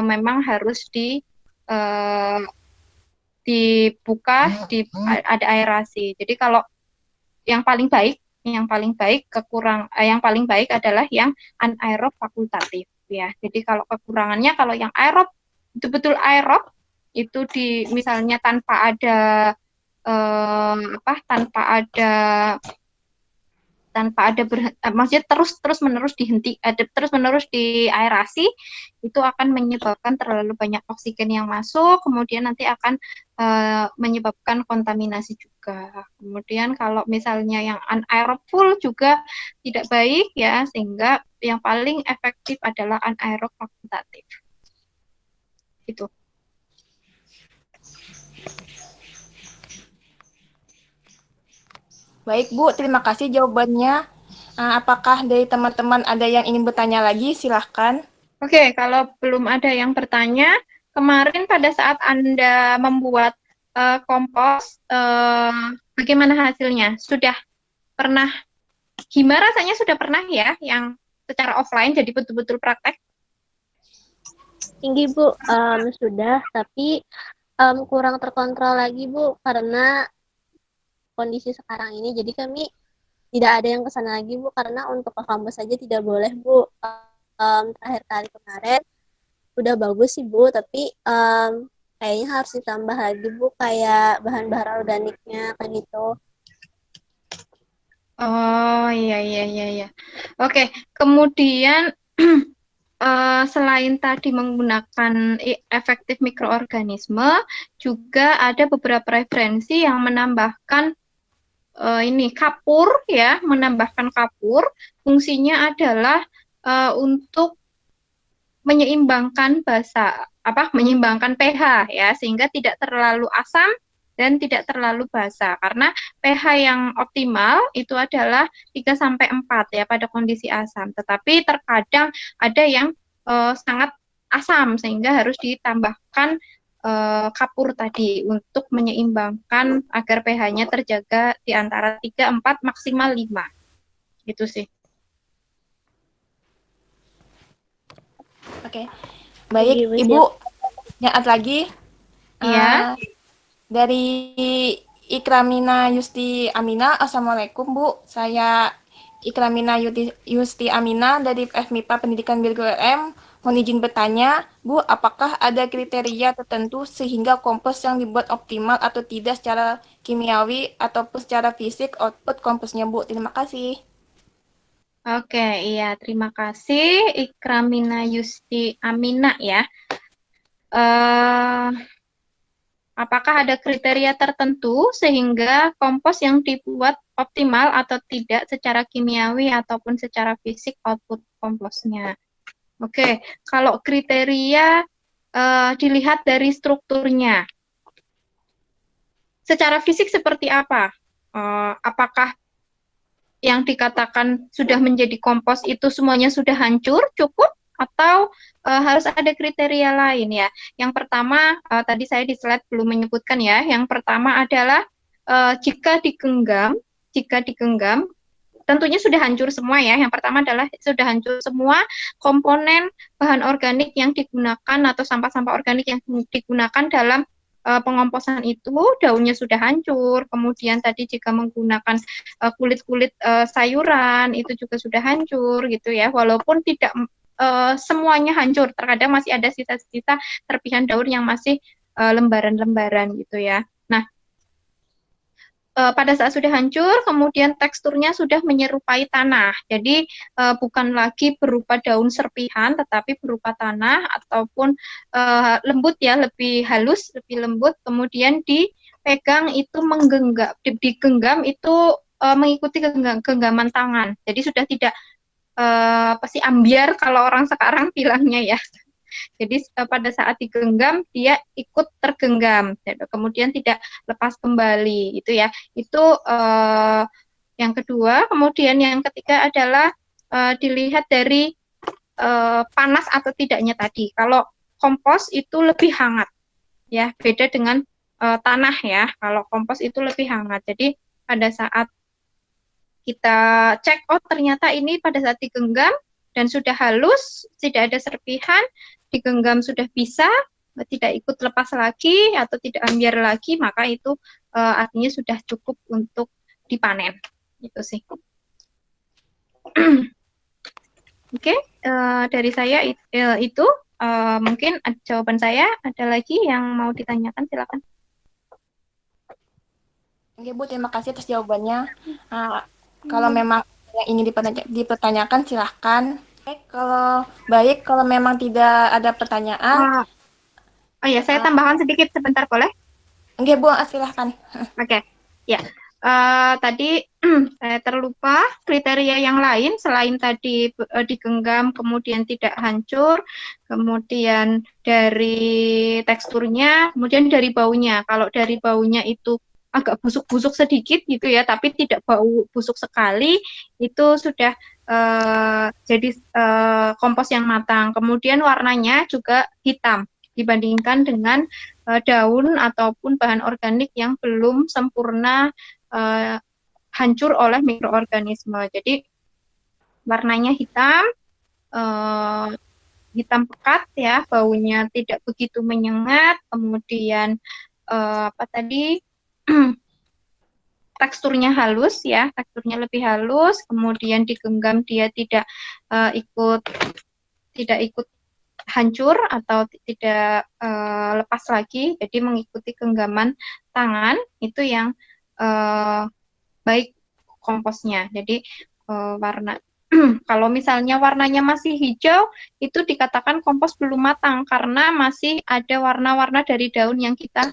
Speaker 1: memang harus dibuka, ada aerasi. Jadi kalau yang paling baik yang paling baik adalah yang anaerob fakultatif ya. Jadi kalau kekurangannya kalau yang aerob betul-betul aerob itu misalnya tanpa ada maksudnya terus menerus diaerasi itu akan menyebabkan terlalu banyak oksigen yang masuk, kemudian nanti akan menyebabkan kontaminasi juga. Kemudian kalau misalnya yang anaerob full juga tidak baik ya, sehingga yang paling efektif adalah anaerob fakultatif. Itu.
Speaker 4: Baik Bu, terima kasih jawabannya. Apakah dari teman-teman ada yang ingin bertanya lagi? Silahkan.
Speaker 1: Oke, kalau belum ada yang bertanya, kemarin pada saat Anda membuat kompos, bagaimana hasilnya? Sudah pernah, gimana rasanya sudah pernah ya, yang secara offline jadi betul-betul praktek?
Speaker 3: Tinggi Bu, sudah, tapi kurang terkontrol lagi Bu, karena kondisi sekarang ini, jadi kami tidak ada yang kesana lagi Bu, karena untuk ke kampus saja tidak boleh Bu. Terakhir kali kemarin udah bagus sih Bu, tapi kayaknya harus ditambah lagi Bu, kayak bahan-bahan organiknya kayak gitu.
Speaker 1: Oh iya. Oke, kemudian selain tadi menggunakan efektif mikroorganisme, juga ada beberapa referensi yang menambahkan ini kapur ya, menambahkan kapur. Fungsinya adalah untuk menyeimbangkan menyeimbangkan pH ya, sehingga tidak terlalu asam dan tidak terlalu basa. Karena pH yang optimal itu adalah 3 sampai 4 ya pada kondisi asam. Tetapi terkadang ada yang sangat asam sehingga harus ditambahkan kapur tadi untuk menyeimbangkan agar pH-nya terjaga di antara 3, 4 maksimal 5. Gitu sih.
Speaker 4: Oke. Baik,
Speaker 3: Bu,
Speaker 4: Ibu, nyaat lagi.
Speaker 1: Iya.
Speaker 4: Dari Ikramina Yusti Amina, Assalamualaikum Bu. Saya Ikramina Yusti Amina dari FMIPA Pendidikan BLM. Mohon izin bertanya, Bu, apakah ada kriteria tertentu sehingga kompos yang dibuat optimal atau tidak secara kimiawi ataupun secara fisik output komposnya Bu? Terima kasih.
Speaker 1: Oke, iya, terima kasih Ikramina Yusti Amina ya. Apakah ada kriteria tertentu sehingga kompos yang dibuat optimal atau tidak secara kimiawi ataupun secara fisik output komposnya? Oke, kalau kriteria dilihat dari strukturnya. Secara fisik seperti apa? Apakah yang dikatakan sudah menjadi kompos itu semuanya sudah hancur, cukup, atau harus ada kriteria lain ya. Yang pertama, tadi saya di slide belum menyebutkan ya, yang pertama adalah jika digenggam, tentunya sudah hancur semua ya. Yang pertama adalah sudah hancur semua komponen bahan organik yang digunakan atau sampah-sampah organik yang digunakan dalam pengomposan itu, daunnya sudah hancur. Kemudian tadi jika menggunakan kulit-kulit sayuran itu juga sudah hancur gitu ya. Walaupun tidak semuanya hancur, terkadang masih ada sisa-sisa serpihan daun yang masih lembaran-lembaran gitu ya. Nah, pada saat sudah hancur, kemudian teksturnya sudah menyerupai tanah. Jadi bukan lagi berupa daun serpihan, tetapi berupa tanah ataupun lembut ya, lebih halus, lebih lembut. Kemudian dipegang itu digenggam itu mengikuti genggaman tangan. Jadi sudah tidak pasti ambiar kalau orang sekarang bilangnya ya. Jadi pada saat digenggam dia ikut tergenggam, kemudian tidak lepas kembali, itu ya. Itu yang kedua. Kemudian yang ketiga adalah dilihat dari panas atau tidaknya tadi. Kalau kompos itu lebih hangat, ya beda dengan tanah ya. Kalau kompos itu lebih hangat. Jadi pada saat kita cek, oh ternyata ini pada saat digenggam dan sudah halus, tidak ada serpihan, digenggam sudah bisa, tidak ikut lepas lagi atau tidak ambiar lagi, maka itu artinya sudah cukup untuk dipanen. Itu sih. Oke, dari saya itu mungkin jawaban saya. Ada lagi yang mau ditanyakan, silakan.
Speaker 4: Oke Bu, terima kasih atas jawabannya. Kalau memang yang ingin dipertanyakan, silahkan. Kalau baik, kalau memang tidak ada pertanyaan,
Speaker 1: Oh, oh ya, saya
Speaker 4: uh,
Speaker 1: tambahkan sedikit sebentar, boleh?
Speaker 4: enggak Bu, silahkan.
Speaker 1: Oke, ya. Tadi saya terlupa kriteria yang lain selain tadi digenggam, kemudian tidak hancur, kemudian dari teksturnya, kemudian dari baunya. Kalau dari baunya itu agak busuk-busuk sedikit gitu ya, tapi tidak bau busuk sekali, itu sudah jadi kompos yang matang. Kemudian warnanya juga hitam dibandingkan dengan daun ataupun bahan organik yang belum sempurna uh, hancur oleh mikroorganisme. Jadi warnanya hitam, uh, hitam pekat ya, baunya tidak begitu menyengat, kemudian apa tadi teksturnya halus ya, teksturnya lebih halus, kemudian digenggam dia ikut tidak ikut hancur atau tidak lepas lagi, jadi mengikuti genggaman tangan itu yang baik komposnya. Jadi warna kalau misalnya warnanya masih hijau, itu dikatakan kompos belum matang karena masih ada warna-warna dari daun yang kita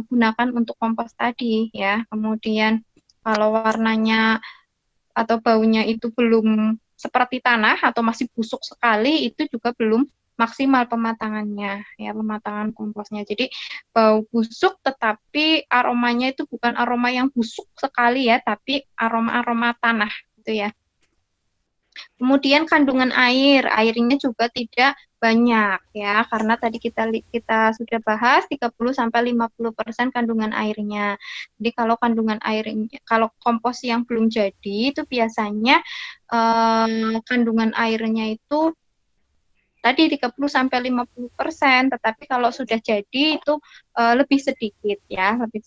Speaker 1: gunakan untuk kompos tadi ya. Kemudian kalau warnanya atau baunya itu belum seperti tanah atau masih busuk sekali, itu juga belum maksimal pematangannya ya, pematangan komposnya. Jadi bau busuk tetapi aromanya itu bukan aroma yang busuk sekali ya, tapi aroma-aroma tanah gitu ya. Kemudian kandungan airnya juga tidak banyak ya, karena tadi kita sudah bahas 30-50% kandungan airnya. Jadi kalau kandungan airnya, kalau kompos yang belum jadi itu biasanya kandungan airnya itu tadi 30-50%, tetapi kalau sudah jadi itu lebih sedikit ya, lebih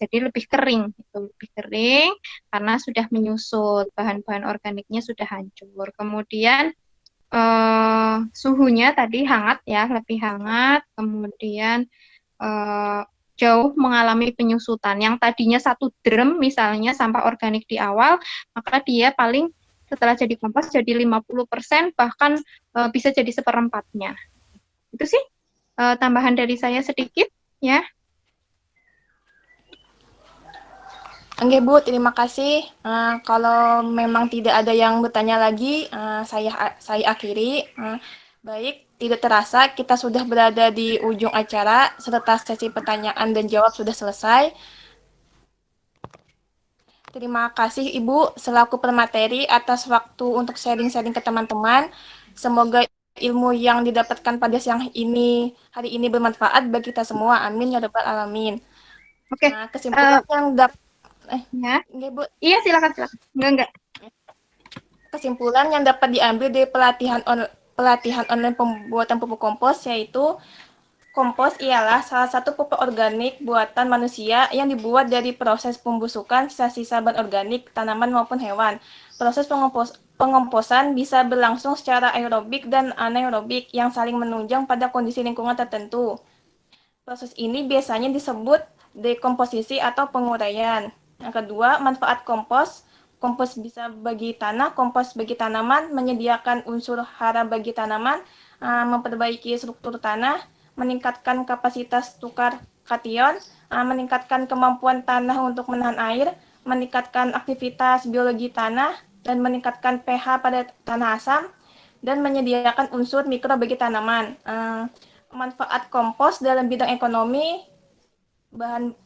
Speaker 1: kering, itu lebih kering karena sudah menyusut, bahan-bahan organiknya sudah hancur. Kemudian suhunya tadi hangat ya, lebih hangat, kemudian jauh mengalami penyusutan. Yang tadinya 1 drum misalnya sampah organik di awal, maka dia paling setelah jadi kompos jadi 50%, bahkan bisa jadi seperempatnya. Itu sih tambahan dari saya sedikit ya.
Speaker 4: Oke Bu, terima kasih. Kalau memang tidak ada yang bertanya lagi, saya akhiri. Baik, tidak terasa kita sudah berada di ujung acara serta sesi pertanyaan dan jawab sudah selesai. Terima kasih Ibu selaku pemateri atas waktu untuk sharing-sharing ke teman-teman. Semoga ilmu yang didapatkan pada siang ini hari ini bermanfaat bagi kita semua. Amin ya rabbal alamin.
Speaker 1: Oke.
Speaker 4: Kesimpulan yang dapat
Speaker 1: Ya.
Speaker 4: Bu.
Speaker 1: Iya, silakan. Enggak.
Speaker 4: Kesimpulan yang dapat diambil dari pelatihan online pembuatan pupuk kompos yaitu kompos ialah salah satu pupuk organik buatan manusia yang dibuat dari proses pembusukan sisa-sisa bahan organik tanaman maupun hewan. Proses pengomposan bisa berlangsung secara aerobik dan anaerobik yang saling menunjang pada kondisi lingkungan tertentu. Proses ini biasanya disebut dekomposisi atau penguraian. Yang kedua, manfaat kompos. Kompos bisa bagi tanah, kompos bagi tanaman, menyediakan unsur hara bagi tanaman, memperbaiki struktur tanah, meningkatkan kapasitas tukar kation, meningkatkan kemampuan tanah untuk menahan air, meningkatkan aktivitas biologi tanah, dan meningkatkan pH pada tanah asam, dan menyediakan unsur mikro bagi tanaman. Manfaat kompos dalam bidang ekonomi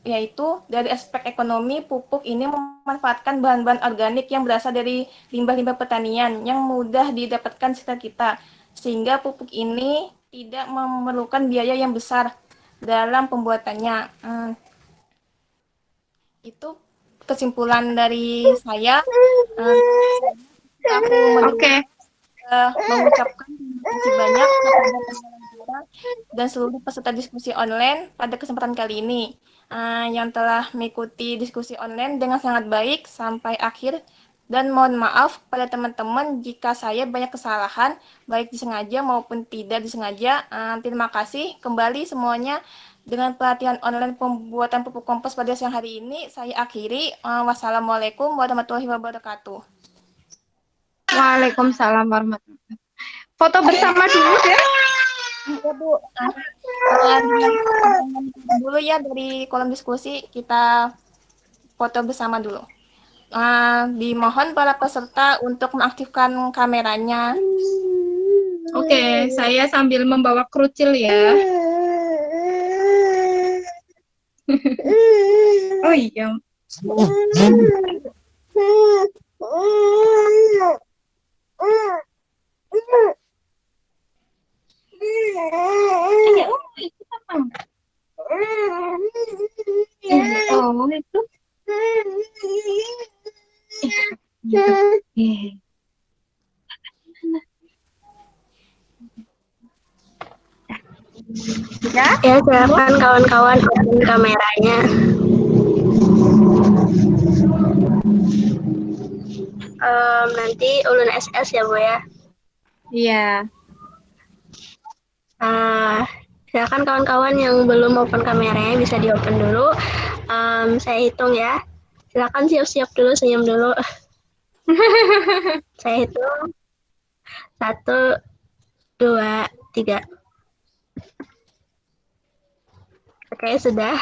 Speaker 4: yaitu dari aspek ekonomi, pupuk ini memanfaatkan bahan-bahan organik yang berasal dari limbah-limbah pertanian yang mudah didapatkan sekitar kita, sehingga pupuk ini tidak memerlukan biaya yang besar dalam pembuatannya. Itu kesimpulan dari saya. Aku mengucapkan terima kasih banyak kepada penyelenggara dan seluruh peserta diskusi online pada kesempatan kali ini yang telah mengikuti diskusi online dengan sangat baik sampai akhir, dan mohon maaf pada teman-teman jika saya banyak kesalahan baik disengaja maupun tidak disengaja. Terima kasih kembali semuanya. Dengan pelatihan online pembuatan pupuk kompos pada siang hari ini saya akhiri. Wassalamualaikum warahmatullahi wabarakatuh.
Speaker 1: Waalaikumsalam warahmatullahi wabarakatuh. foto bersama dulu ya.
Speaker 4: Ya, Bu. Dulu ya dari kolom diskusi kita foto bersama dulu. Dimohon para peserta untuk mengaktifkan kameranya.
Speaker 1: Oke, saya sambil membawa kerucil ya. Oh iya. Iya, oh itu apa? Oh itu. Ya,
Speaker 3: Ya, silakan kawan-kawan open kameranya. Nanti ulun SS ya, Bu ya.
Speaker 1: iya.
Speaker 3: Silakan kawan-kawan yang belum open kameranya bisa di open dulu. Saya hitung ya. Silakan siap-siap dulu, senyum dulu. Saya hitung 1, 2, 3. Oke, sudah.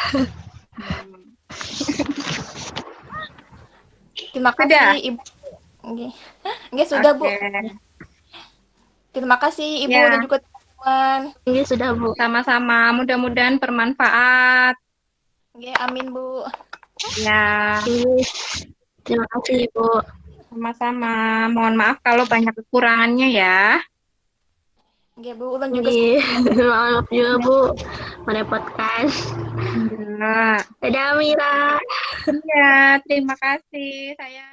Speaker 4: Terima
Speaker 1: Sudah?
Speaker 4: kasih Ibu. Oke. Oke, sudah, Bu.
Speaker 1: Oke.
Speaker 4: Terima kasih Ibu
Speaker 1: Ya.
Speaker 4: dan juga teman-teman.
Speaker 3: Ini sudah, Bu.
Speaker 1: Sama-sama, mudah-mudahan bermanfaat.
Speaker 4: Oke, amin, Bu.
Speaker 1: Ya,
Speaker 3: Ini. Terima kasih, Bu.
Speaker 1: sama-sama. Mohon maaf kalau banyak kekurangannya ya.
Speaker 4: Oke, Bu. Ulun juga
Speaker 3: Ini. Maaf juga, Bu. Merepotkan.
Speaker 1: Enggak.
Speaker 3: Dadah, Mira.
Speaker 1: Iya, terima kasih. Saya